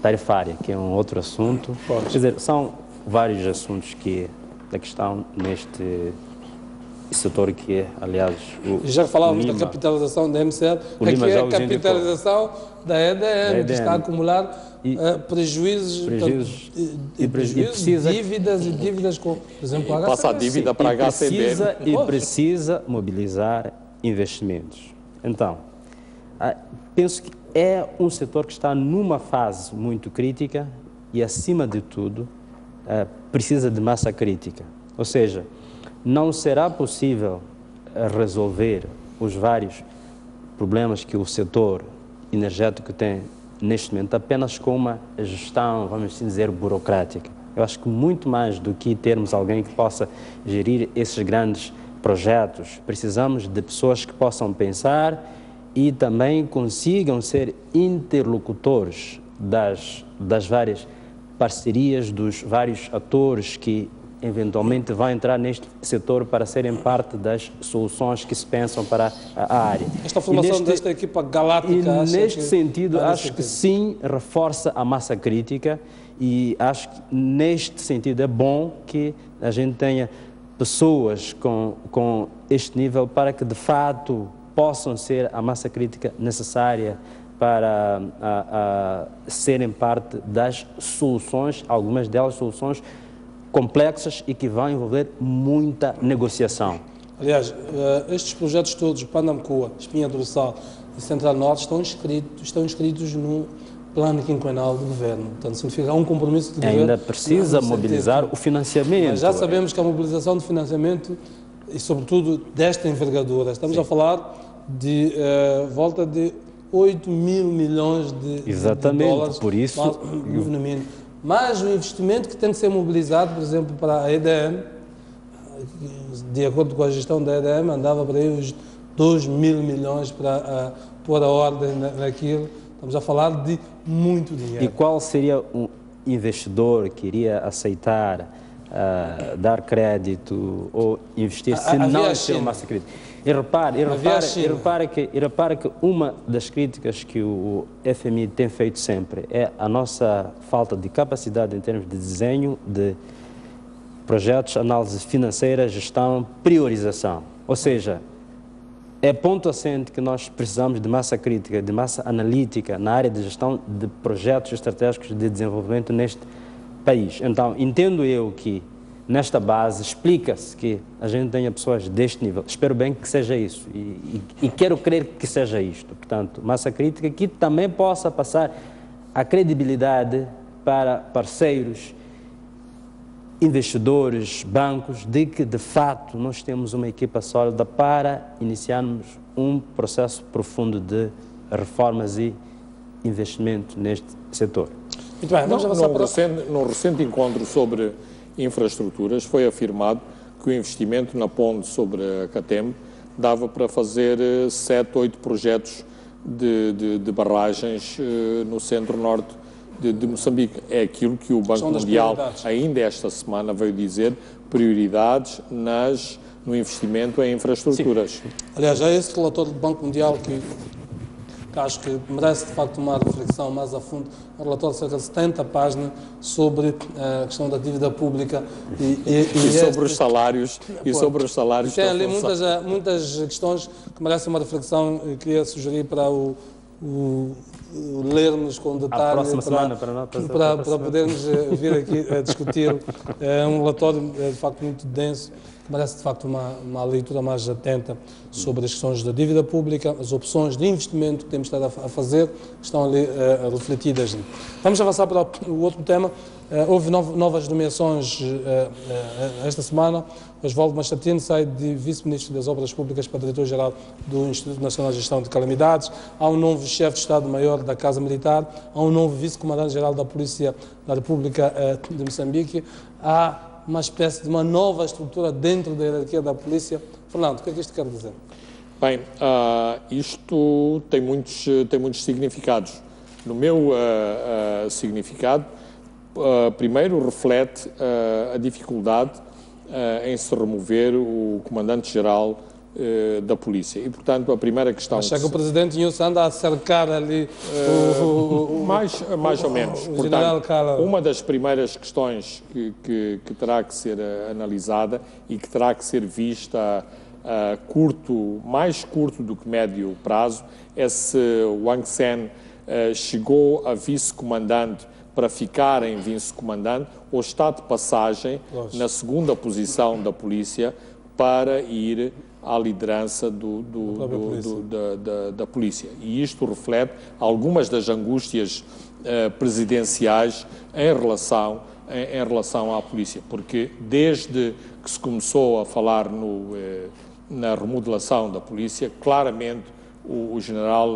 tarifária, que é um outro assunto. Quer dizer, são vários assuntos que a questão neste setor que é, aliás... Já falávamos da capitalização da MCL, aqui é a capitalização da EDM, que está a acumular prejuízos, dívidas com, por exemplo, a passa a dívida para a HCB. E precisa mobilizar investimentos. Então, penso que é um setor que está numa fase muito crítica e, acima de tudo, precisa de massa crítica. Ou seja, não será possível resolver os vários problemas que o setor energético tem neste momento apenas com uma gestão, vamos assim dizer, burocrática. Eu acho que muito mais do que termos alguém que possa gerir esses grandes projetos, precisamos de pessoas que possam pensar e também consigam ser interlocutores das várias parcerias, dos vários atores que eventualmente vão entrar neste setor para serem parte das soluções que se pensam para a área. Esta formação desta equipa galáctica... E neste sentido, acho que sim, reforça a massa crítica e acho que neste sentido é bom que a gente tenha pessoas com este nível para que de fato possam ser a massa crítica necessária para serem parte das soluções, algumas delas soluções complexas e que vão envolver muita negociação. Aliás, estes projetos todos, Panamcoa, Espinha Dorsal e Central Norte, estão inscritos no plano quinquenal do governo. Portanto, significa um compromisso de governo. Ainda precisa mobilizar o financiamento. Mas já sabemos que a mobilização de financiamento, e sobretudo desta envergadura, estamos a falar de volta de 8 mil milhões de dólares. Por isso... Mas o investimento que tem que ser mobilizado, por exemplo, para a EDM, de acordo com a gestão da EDM, andava para aí os 2 mil milhões para pôr a ordem naquilo. Estamos a falar de muito dinheiro. E qual seria um investidor que iria aceitar dar crédito ou investir se não ter uma massa crítica? E repare que uma das críticas que o FMI tem feito sempre é a nossa falta de capacidade em termos de desenho de projetos, análise financeira, gestão, priorização. Ou seja, é ponto assente que nós precisamos de massa crítica, de massa analítica na área de gestão de projetos estratégicos de desenvolvimento neste país. Então, entendo eu que nesta base explica-se que a gente tenha pessoas deste nível. Espero bem que seja isso e quero crer que seja isto. Portanto, massa crítica que também possa passar a credibilidade para parceiros, investidores, bancos, de que de fato nós temos uma equipa sólida para iniciarmos um processo profundo de reformas e investimento neste setor. Muito bem, vamos avançar num recente encontro sobre infraestruturas, foi afirmado que o investimento na ponte sobre a Catembe dava para fazer 7, 8 projetos de barragens no centro-norte de Moçambique. É aquilo que o Banco Mundial, ainda esta semana, veio dizer, prioridades no investimento em infraestruturas. Sim. Aliás, é esse relatório do Banco Mundial que acho que merece, de facto, uma reflexão mais a fundo. Um relatório de cerca de 70 páginas sobre a questão da dívida pública e sobre os salários. E sobre os salários. Tem ali muitas questões que merecem uma reflexão e queria sugerir para lermos com detalhe. A próxima semana, para podermos vir aqui a discutir. É um relatório, de facto, muito denso, que merece, de facto, uma leitura mais atenta sobre as questões da dívida pública, as opções de investimento que temos estado a fazer, que estão ali refletidas. Vamos avançar para o outro tema. Houve novas nomeações esta semana. Osvaldo Machatino sai de Vice-Ministro das Obras Públicas para Diretor-Geral do Instituto Nacional de Gestão de Calamidades. Há um novo chefe de Estado-Maior da Casa Militar. Há um novo Vice-Comandante-Geral da Polícia da República de Moçambique. Há uma espécie de uma nova estrutura dentro da hierarquia da polícia. Fernando, o que é que isto quer dizer? Bem, isto tem muitos significados. No meu significado, primeiro reflete a dificuldade em se remover o Comandante-Geral da Polícia. E, portanto, a primeira questão... Acho que o Presidente Inhusso anda a cercar ali mais ou menos. O General Cala. Uma das primeiras questões que terá que ser analisada e que terá que ser vista a mais curto do que médio prazo é se Wang Sen chegou a vice-comandante para ficar em vice-comandante ou está de passagem na segunda posição da polícia para ir à liderança da polícia. E isto reflete algumas das angústias presidenciais em relação à polícia, porque desde que se começou a falar na remodelação da polícia, claramente o general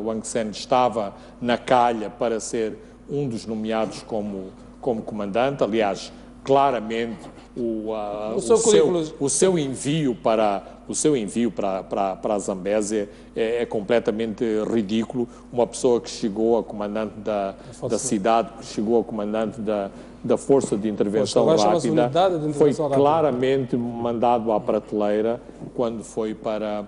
Wang Sen estava na calha para ser um dos nomeados como comandante. Aliás, claramente o seu envio para a Zambésia é completamente ridículo. Uma pessoa que chegou a comandante da cidade, que chegou a comandante da Força de Intervenção Rápida, foi claramente mandado à prateleira quando foi para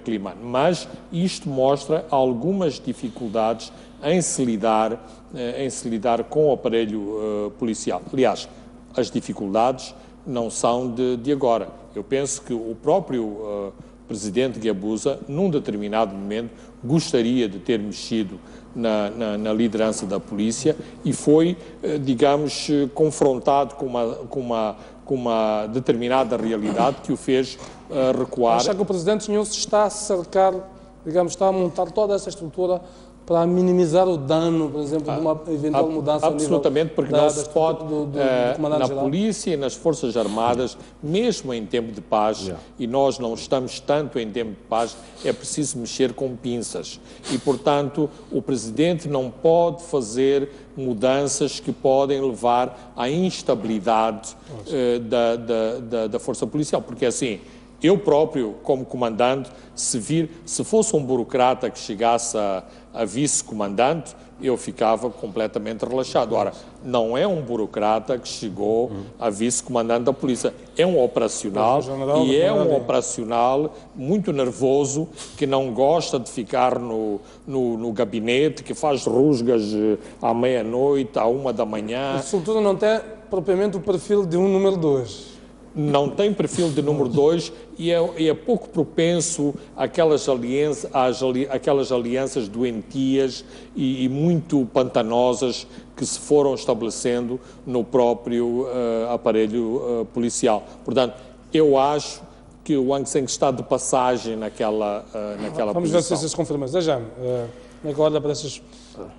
Quelimane. Mas isto mostra algumas dificuldades em se lidar com o aparelho policial. Aliás, as dificuldades não são de agora. Eu penso que o próprio presidente Guebuza, num determinado momento, gostaria de ter mexido na liderança da polícia e foi, digamos, confrontado com uma determinada realidade que o fez recuar. Acha que o presidente Nhus está a cercar, digamos, está a montar toda essa estrutura para minimizar o dano, por exemplo, de uma eventual mudança absolutamente, porque não se pode, na geral? polícia e nas Forças Armadas, mesmo em tempo de paz, e nós não estamos tanto em tempo de paz, é preciso mexer com pinças. E, portanto, o Presidente não pode fazer mudanças que podem levar à instabilidade da Força Policial, porque assim, eu próprio, como comandante, se fosse um burocrata que chegasse a vice-comandante, eu ficava completamente relaxado. Ora, não é um burocrata que chegou a vice-comandante da polícia, é um operacional e é um operacional muito nervoso, que não gosta de ficar no gabinete, que faz rusgas à meia-noite, à 1 da manhã. Sobretudo não tem propriamente o perfil de um número 2. Não tem perfil de número 2 e é pouco propenso àquelas alianças doentias e muito pantanosas que se foram estabelecendo no próprio aparelho policial. Portanto, eu acho que o Wang Sen está de passagem naquela Vamos ver se essas confirmações. Como é que olha para essas,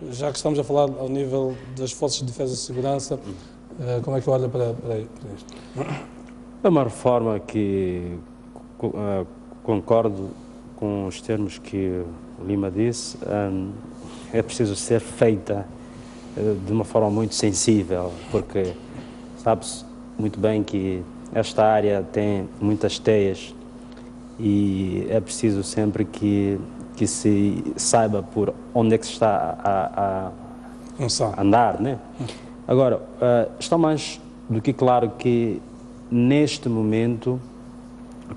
já que estamos a falar ao nível das Forças de Defesa e Segurança, como é que olha para isto? É uma reforma que concordo com os termos que o Lima disse, é preciso ser feita de uma forma muito sensível, porque sabe-se muito bem que esta área tem muitas teias e é preciso sempre que se saiba por onde é que se está a andar, né? Agora, está mais do que claro que neste momento,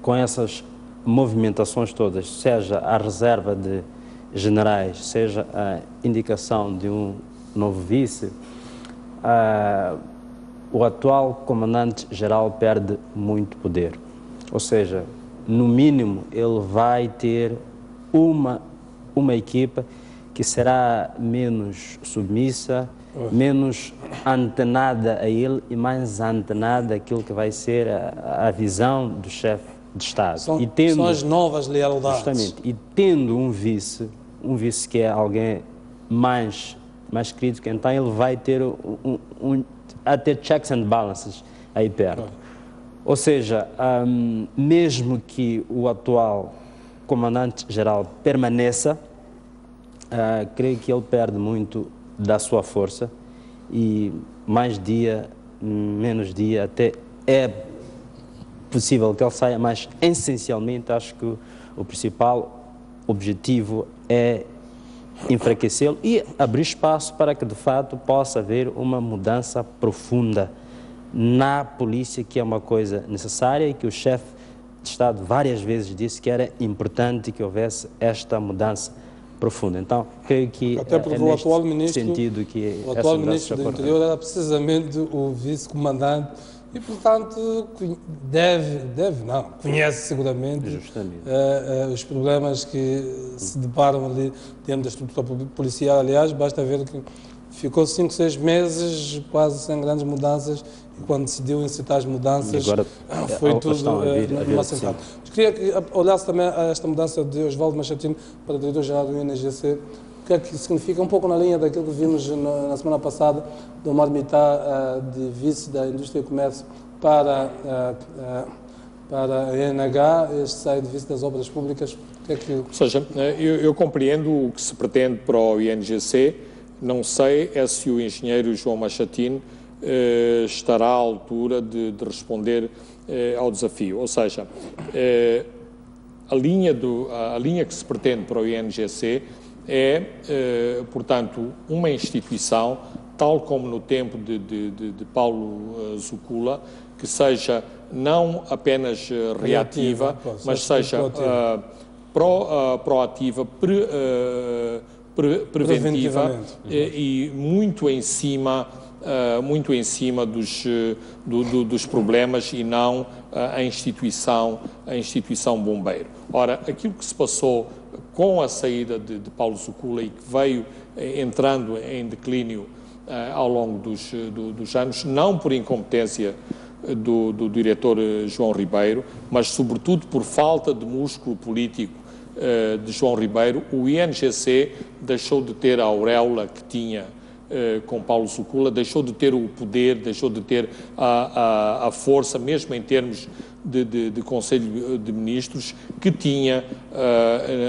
com essas movimentações todas, seja a reserva de generais, seja a indicação de um novo vice, o atual comandante-geral perde muito poder. Ou seja, no mínimo, ele vai ter uma equipa que será menos submissa, menos antenada a ele e mais antenada àquilo que vai ser a visão do chefe de Estado. São as novas lealdades. Justamente. E tendo um vice que é alguém mais crítico, então ele vai ter até checks and balances aí perto. Ou seja, mesmo que o atual comandante-geral permaneça, creio que ele perde muito da sua força e mais dia, menos dia, até é possível que ele saia, mas essencialmente acho que o principal objetivo é enfraquecê-lo e abrir espaço para que de fato possa haver uma mudança profunda na polícia, que é uma coisa necessária e que o chefe de Estado várias vezes disse que era importante que houvesse esta mudança profunda. Então, creio que até porque o atual ministro do Interior era precisamente o vice-comandante e, portanto, conhece seguramente os problemas que se deparam ali dentro da estrutura policial. Aliás, basta ver que ficou 5, 6 meses quase sem grandes mudanças e quando decidiu incitar as mudanças agora, foi tudo numa central. Queria que olhasse também a esta mudança de Osvaldo Machatino para diretor-geral do INGC. O que é que significa, um pouco na linha daquilo que vimos na semana passada, do Omar Mitá de vice da Indústria e Comércio para para a ENH, este sai de vista das obras públicas, o que é que... Ou seja, eu compreendo o que se pretende para o INGC, não sei se o engenheiro João Machatine estará à altura de responder ao desafio. Ou seja, a linha que se pretende para o INGC é, portanto, uma instituição, tal como no tempo de Paulo Zucula, que seja não apenas reativa, mas seja proativa, preventiva e muito em cima dos problemas e não a instituição bombeiro. Ora, aquilo que se passou com a saída de Paulo Zucula e que veio entrando em declínio ao longo dos anos, não por incompetência do diretor João Ribeiro, mas sobretudo por falta de músculo político de João Ribeiro, o INGC deixou de ter a auréola que tinha com Paulo Zucula, deixou de ter o poder, deixou de ter a força, mesmo em termos de Conselho de Ministros, que tinha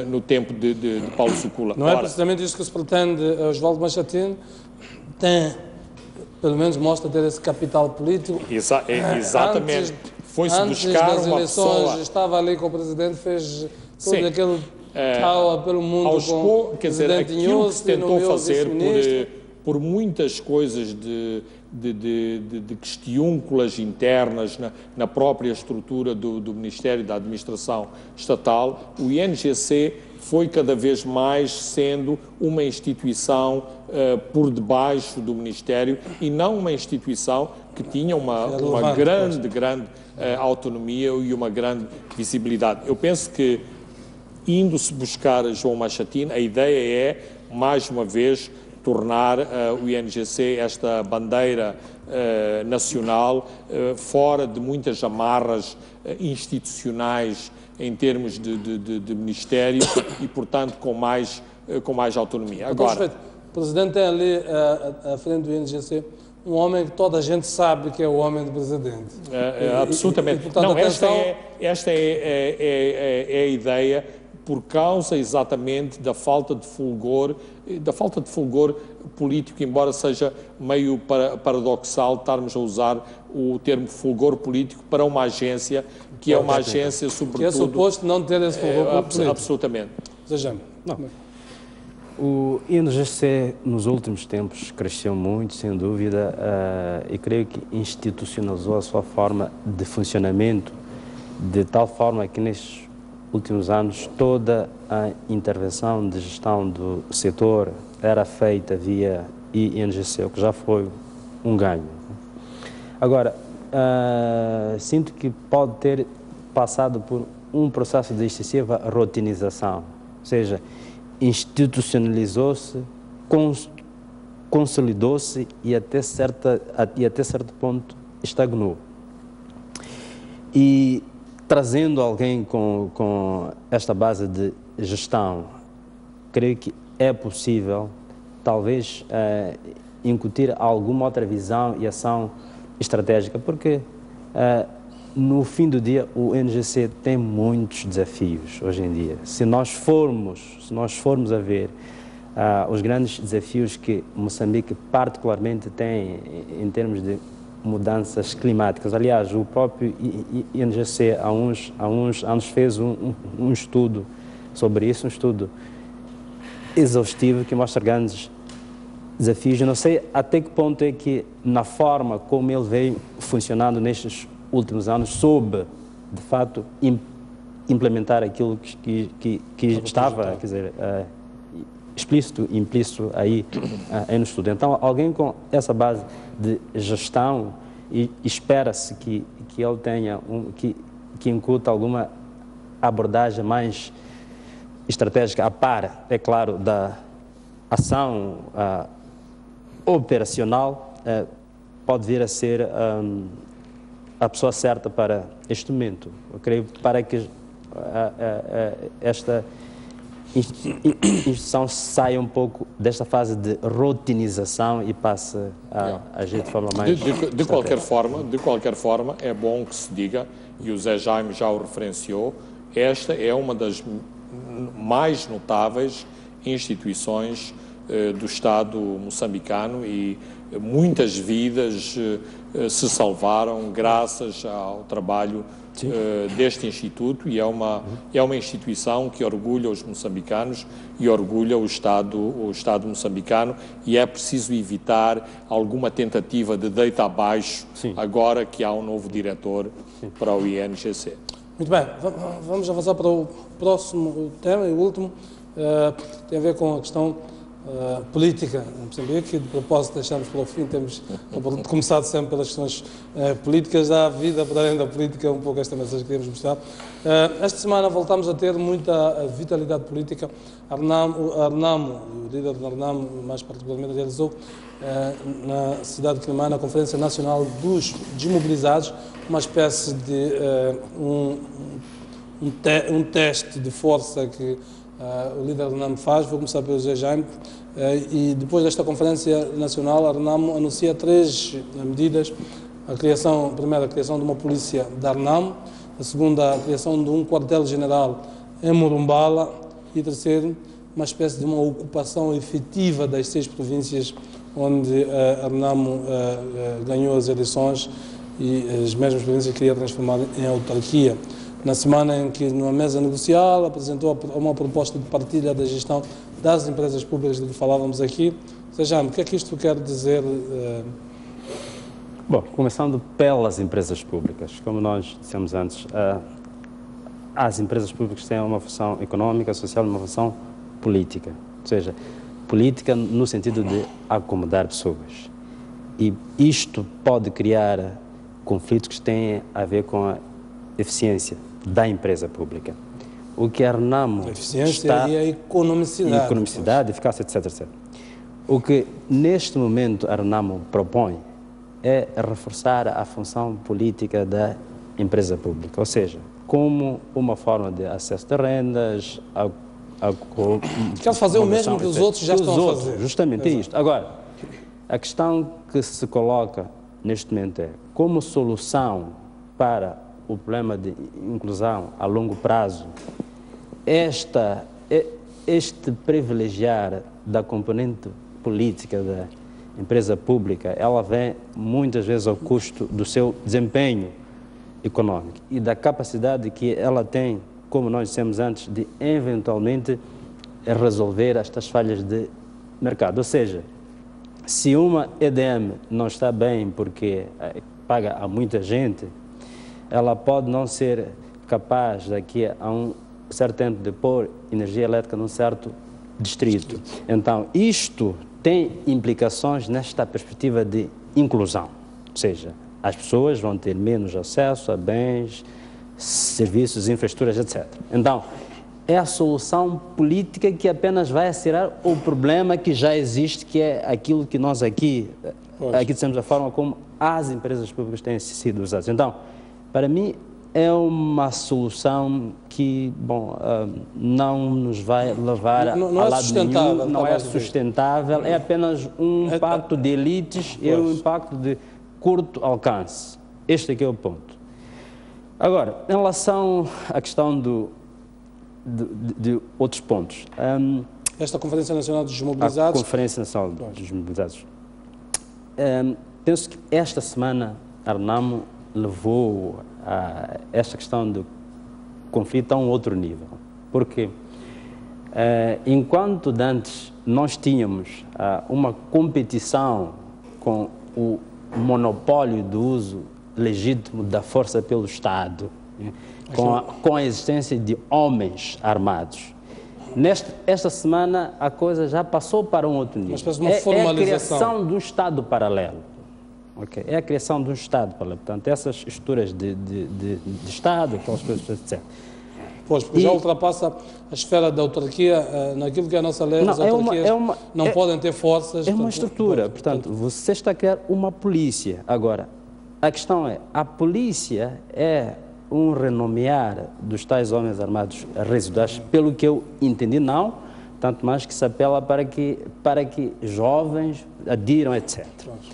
no tempo de Paulo Zucula. Não é precisamente isso que se pretende. Osvaldo Machatine tem, pelo menos mostra ter esse capital político. Exatamente. Foi-se buscar das uma eleições, pessoa... estava ali com o Presidente, fez todo aquele tal pelo mundo com quer dizer, aquilo que se tentou fazer por muitas coisas de questiúnculas internas na própria estrutura do Ministério da Administração Estatal, o INGC foi cada vez mais sendo uma instituição por debaixo do Ministério e não uma instituição que tinha uma grande autonomia e uma grande visibilidade. Eu penso que, indo-se buscar João Machatine, a ideia é, mais uma vez, tornar o INGC esta bandeira nacional fora de muitas amarras institucionais em termos de Ministério e, portanto, com mais autonomia. Agora, o Presidente tem ali à frente do INGC um homem que toda a gente sabe que é o homem do Presidente. Absolutamente. Portanto, não, esta é a ideia, por causa exatamente da falta de fulgor político, embora seja meio paradoxal estarmos a usar o termo fulgor político para uma agência que é uma agência, sobretudo... Que é suposto não ter esse fulgor político. Absolutamente. O INGC, nos últimos tempos, cresceu muito, sem dúvida, e creio que institucionalizou a sua forma de funcionamento, de tal forma que nestes últimos anos toda a intervenção de gestão do setor era feita via INGC, o que já foi um ganho. Agora, sinto que pode ter passado por um processo de excessiva rotinização, ou seja, institucionalizou-se, consolidou-se e até certo ponto estagnou. E trazendo alguém com esta base de gestão, creio que é possível, talvez, incutir alguma outra visão e ação estratégica, porque no fim do dia o INGC tem muitos desafios hoje em dia. Se nós formos a ver os grandes desafios que Moçambique particularmente tem em termos de mudanças climáticas. Aliás, o próprio INGC há uns anos fez um estudo sobre isso, um estudo exaustivo que mostra grandes desafios. Eu não sei até que ponto é que, na forma como ele veio funcionando nestes últimos anos, soube, de fato, implementar aquilo que estava, quer dizer, explícito, implícito aí no estudo. Então, alguém com essa base de gestão, e espera-se que ele tenha, que incuta alguma abordagem mais estratégica, a par, é claro, da ação operacional, pode vir a ser a pessoa certa para este momento. Eu creio para que esta instituição saia um pouco desta fase de rotinização e passe a agir de forma mais... De qualquer forma, é bom que se diga, e o Zé Jaime já o referenciou, esta é uma das mais notáveis instituições do Estado moçambicano e muitas vidas se salvaram graças ao trabalho deste Instituto, e é uma instituição que orgulha os moçambicanos e orgulha o Estado moçambicano, e é preciso evitar alguma tentativa de deita abaixo agora que há um novo diretor para o INGC. Muito bem, vamos avançar para o próximo tema e o último, tem a ver com a questão política em Moçambique. De propósito deixamos para o fim, temos começado sempre pelas questões políticas. Há vida para além da política, um pouco esta mensagem que queríamos mostrar. Esta semana voltamos a ter muita vitalidade política. Arnamo, o líder da Arnamo, mais particularmente, realizou na cidade de Quelimane a Conferência Nacional dos Desmobilizados, uma espécie de um teste de força que o líder da Arnamo faz. Vou começar pelo Zé Jaime, e depois desta Conferência Nacional, a Arnamo anuncia 3 medidas: a primeira, a criação de uma polícia da Arnamo; a segunda, a criação de um quartel-general em Morumbala; e a terceira, uma espécie de uma ocupação efetiva das 6 províncias onde a Arnamo ganhou as eleições, e as mesmas províncias queria transformar em autarquia. Na semana em que, numa mesa negocial, apresentou uma proposta de partilha da gestão das empresas públicas de que falávamos aqui. Sejam, o que é que isto quer dizer? Bom, começando pelas empresas públicas, como nós dissemos antes, as empresas públicas têm uma função econômica, social e uma função política. Ou seja, política no sentido de acomodar pessoas. E isto pode criar conflitos que têm a ver com a eficiência da empresa pública. O que a Arnamo a eficiência e a economicidade. Economicidade, eficácia, etc. O que neste momento a Arnamo propõe é reforçar a função política da empresa pública, ou seja, como uma forma de acesso de rendas, quer fazer o mesmo que os outros já estão a fazer. Justamente é isto. Agora, a questão que se coloca neste momento é como solução para o problema de inclusão a longo prazo, este privilegiar da componente política da empresa pública, ela vem muitas vezes ao custo do seu desempenho econômico e da capacidade que ela tem, como nós dissemos antes, de eventualmente resolver estas falhas de mercado. Ou seja, se uma EDM não está bem porque paga a muita gente, ela pode não ser capaz daqui a um certo tempo de pôr energia elétrica num certo distrito. Então, isto tem implicações nesta perspectiva de inclusão, ou seja, as pessoas vão ter menos acesso a bens, serviços, infraestruturas, etc. Então, é a solução política que apenas vai acelerar o problema que já existe, que é aquilo que nós aqui dissemos, a forma como as empresas públicas têm sido usadas. Então, para mim, é uma solução que, não nos vai levar a lado nenhum, não é sustentável, é apenas um impacto de elites, é um impacto de curto alcance. Este aqui é o ponto. Agora, em relação à questão de outros pontos. Esta Conferência Nacional dos Desmobilizados. A Conferência Nacional dos Desmobilizados. Penso que esta semana a Arnamo levou esta questão do conflito a um outro nível. Porque enquanto antes nós tínhamos uma competição com o monopólio do uso legítimo da força pelo Estado, com a existência de homens armados, esta semana a coisa já passou para um outro nível. É a criação de um Estado paralelo. Okay. É a criação de um Estado paralelo. Portanto, essas estruturas de Estado, aquelas coisas, etc. Pois, porque já ultrapassa a esfera da autarquia, naquilo que é a nossa lei, as autarquias não podem ter forças. É uma estrutura, portanto, você está a criar uma polícia. Agora, a questão é, a polícia é um renomear dos tais homens armados residuais, pelo que eu entendi, não, tanto mais que se apela para que jovens adiram, etc.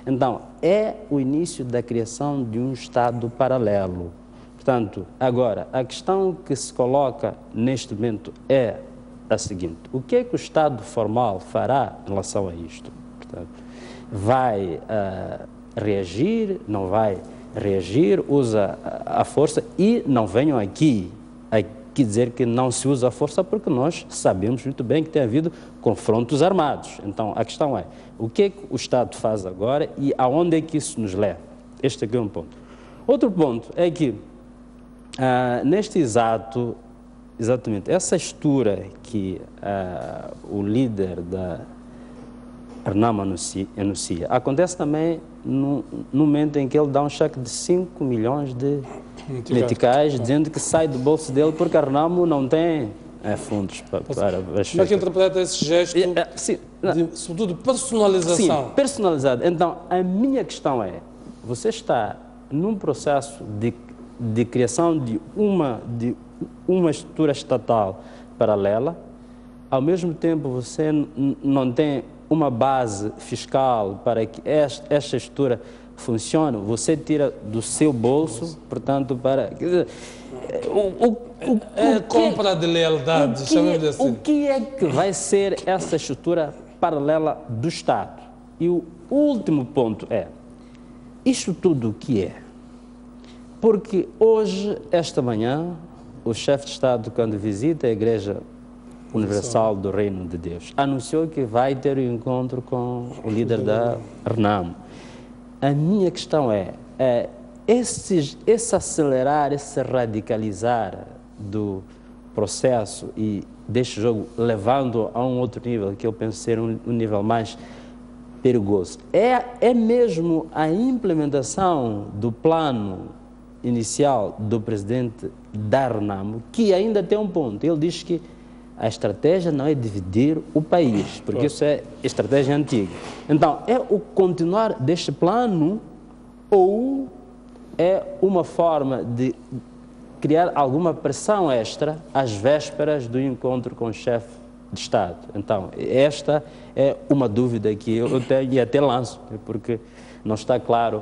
Então, é o início da criação de um Estado paralelo. Portanto, agora, a questão que se coloca neste momento é a seguinte: o que é que o Estado formal fará em relação a isto? Portanto, vai reagir, não vai reagir, usa a força, e não venham aqui dizer que não se usa a força, porque nós sabemos muito bem que tem havido confrontos armados. Então, a questão é, o que é que o Estado faz agora e aonde é que isso nos leva? Este aqui é um ponto. Outro ponto é que, neste exatamente, essa postura que o líder da Renamo anuncia, acontece também no momento em que ele dá um cheque de 5 milhões de meticais, dizendo que sai do bolso dele porque a Renamo não tem fundos para como é que interpreta esse gesto, sobretudo de personalização? Sim, personalizado. Então, a minha questão é, você está num processo de criação de uma estrutura estatal paralela, ao mesmo tempo você não tem uma base fiscal para que esta estrutura funcione, você tira do seu bolso, portanto, para... Quer dizer, compra de lealdade, chamemos assim. O que é que vai ser essa estrutura paralela do Estado? E o último ponto é, isto tudo o que é? Porque hoje, esta manhã, o chefe de Estado, quando visita a Igreja Universal do Reino de Deus, anunciou que vai ter um encontro com o líder da Renamo. A minha questão é esse acelerar, esse radicalizar do processo e deste jogo, levando a um outro nível, que eu penso ser um nível mais perigoso, é mesmo a implementação do plano inicial do presidente da Renamo, que ainda tem um ponto. Ele diz que a estratégia não é dividir o país, porque isso é estratégia antiga. Então, é o continuar deste plano ou é uma forma de criar alguma pressão extra às vésperas do encontro com o chefe de Estado? Então, esta é uma dúvida que eu tenho e até lanço, porque não está claro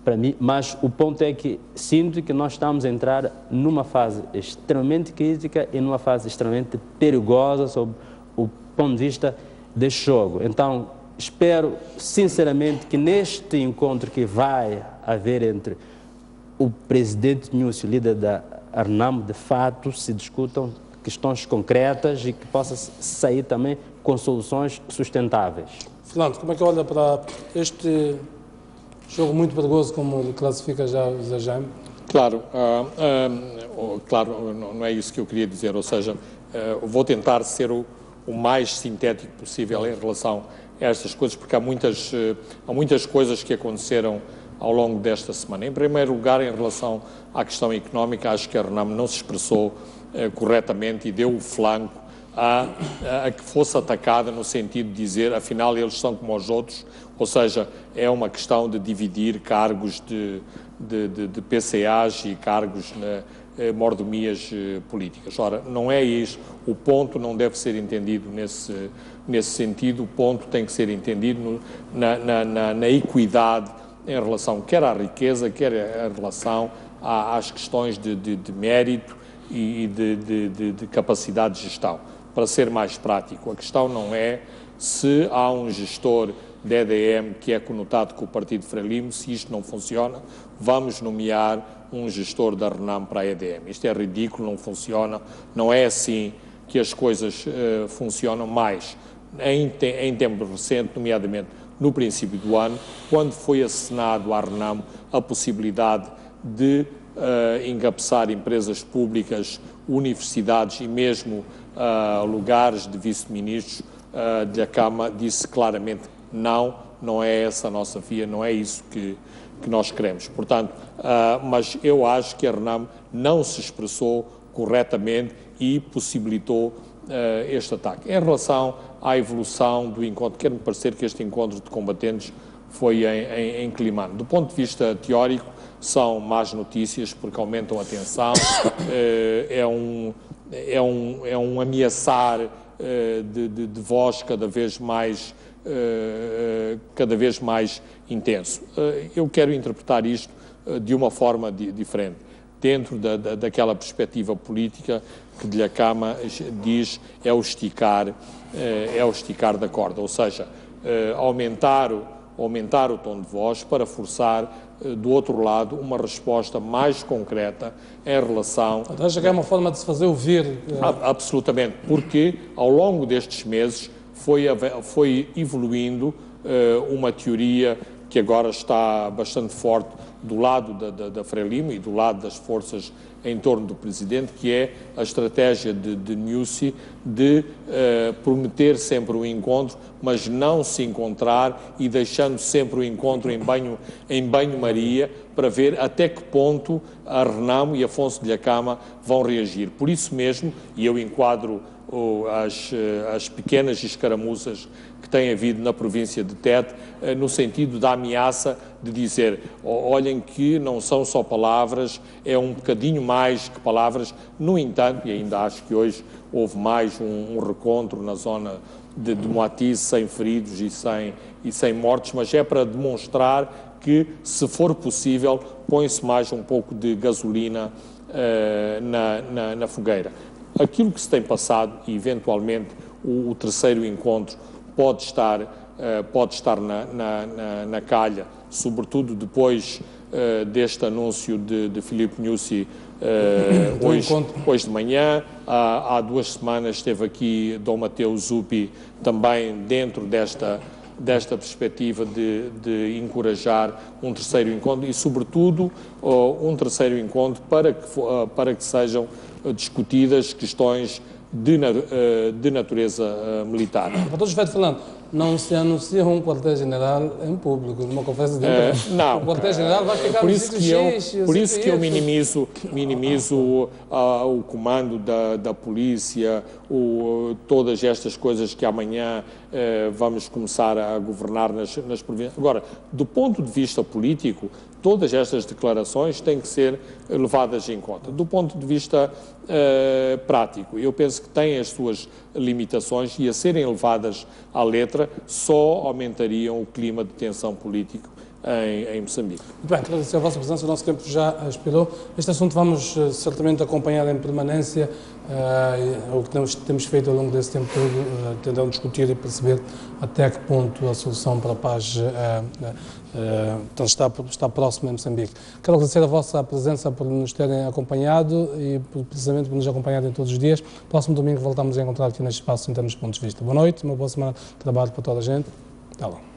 para mim, mas o ponto é que sinto que nós estamos a entrar numa fase extremamente crítica e numa fase extremamente perigosa sob o ponto de vista deste jogo. Então, espero sinceramente que neste encontro que vai haver entre o presidente Núcio e o líder da Renamo, de fato, se discutam questões concretas e que possa sair também com soluções sustentáveis. Fernando, como é que olha para este jogo muito perigoso, como ele classifica já o Zé Jaime? Claro, claro, não é isso que eu queria dizer, ou seja, vou tentar ser o mais sintético possível em relação a estas coisas, porque há muitas coisas que aconteceram ao longo desta semana. Em primeiro lugar, em relação à questão económica, acho que a Renamo não se expressou corretamente e deu o flanco a que fosse atacada no sentido de dizer, afinal, eles são como os outros, ou seja, é uma questão de dividir cargos de PCAs e cargos na mordomias políticas. Ora, não é isso, o ponto não deve ser entendido nesse sentido, o ponto tem que ser entendido na equidade em relação quer à riqueza, quer em relação às questões de mérito e de capacidade de gestão. Para ser mais prático, a questão não é se há um gestor da EDM que é conotado com o Partido Frelimo, se isto não funciona, vamos nomear um gestor da Renamo para a EDM. Isto é ridículo, não funciona, não é assim que as coisas funcionam mais. Em tempo recente, nomeadamente no princípio do ano, quando foi assinado à Renamo a possibilidade de encabeçar empresas públicas, universidades e mesmo lugares de vice-ministros da Câmara, disse claramente não é essa a nossa via, não é isso que nós queremos. Portanto, mas eu acho que a Renamo não se expressou corretamente e possibilitou este ataque. Em relação à evolução do encontro, quer-me parecer que este encontro de combatentes foi em Climane. Do ponto de vista teórico, são más notícias porque aumentam a tensão, é um ameaçar de voz cada vez mais intenso. Eu quero interpretar isto de uma forma diferente, dentro daquela perspectiva política que de Dhlakama diz é o esticar da corda, ou seja, aumentar o tom de voz para forçar do outro lado uma resposta mais concreta em relação... Acha que é uma forma de se fazer ouvir? Absolutamente, porque ao longo destes meses foi evoluindo uma teoria que agora está bastante forte do lado da Frelimo e do lado das forças em torno do Presidente, que é a estratégia de Nyusi de prometer sempre o encontro, mas não se encontrar e deixando sempre o encontro em banho-maria para ver até que ponto a Renamo e Afonso Dhlakama vão reagir. Por isso mesmo, e eu enquadro as pequenas escaramuças que tem havido na província de Tete, no sentido da ameaça de dizer, olhem que não são só palavras, é um bocadinho mais que palavras. No entanto, e ainda acho que hoje houve mais um recontro na zona de Moati, sem feridos e sem mortes, mas é para demonstrar que, se for possível, põe-se mais um pouco de gasolina na fogueira. Aquilo que se tem passado, e eventualmente o terceiro encontro pode estar na calha, sobretudo depois deste anúncio de Filipe Nyusi hoje de manhã. Há 2 semanas esteve aqui Dom Mateus Zuppi também dentro desta perspectiva de encorajar um terceiro encontro e, sobretudo, um terceiro encontro para que sejam discutidas questões de natureza militar. Doutor José Fernando, não se anuncia um quartel-general em público, numa conferência de imprensa. Não. O quartel-general vai ficar no sítio X. Por isso que eu minimizo o comando da polícia, todas estas coisas que amanhã vamos começar a governar nas províncias. Agora, do ponto de vista político, todas estas declarações têm que ser levadas em conta. Do ponto de vista prático, eu penso que têm as suas limitações e, a serem levadas à letra, só aumentariam o clima de tensão político em Moçambique. Muito bem, agradecer a vossa presença, o nosso tempo já expirou. Este assunto vamos certamente acompanhar em permanência, o que temos feito ao longo desse tempo todo, tentando discutir e perceber até que ponto a solução para a paz está próxima em Moçambique. Quero agradecer a vossa presença por nos terem acompanhado e precisamente por nos acompanharem todos os dias. Próximo domingo voltamos a encontrar aqui neste espaço em termos de pontos de vista. Boa noite, uma boa semana de trabalho para toda a gente. Até lá.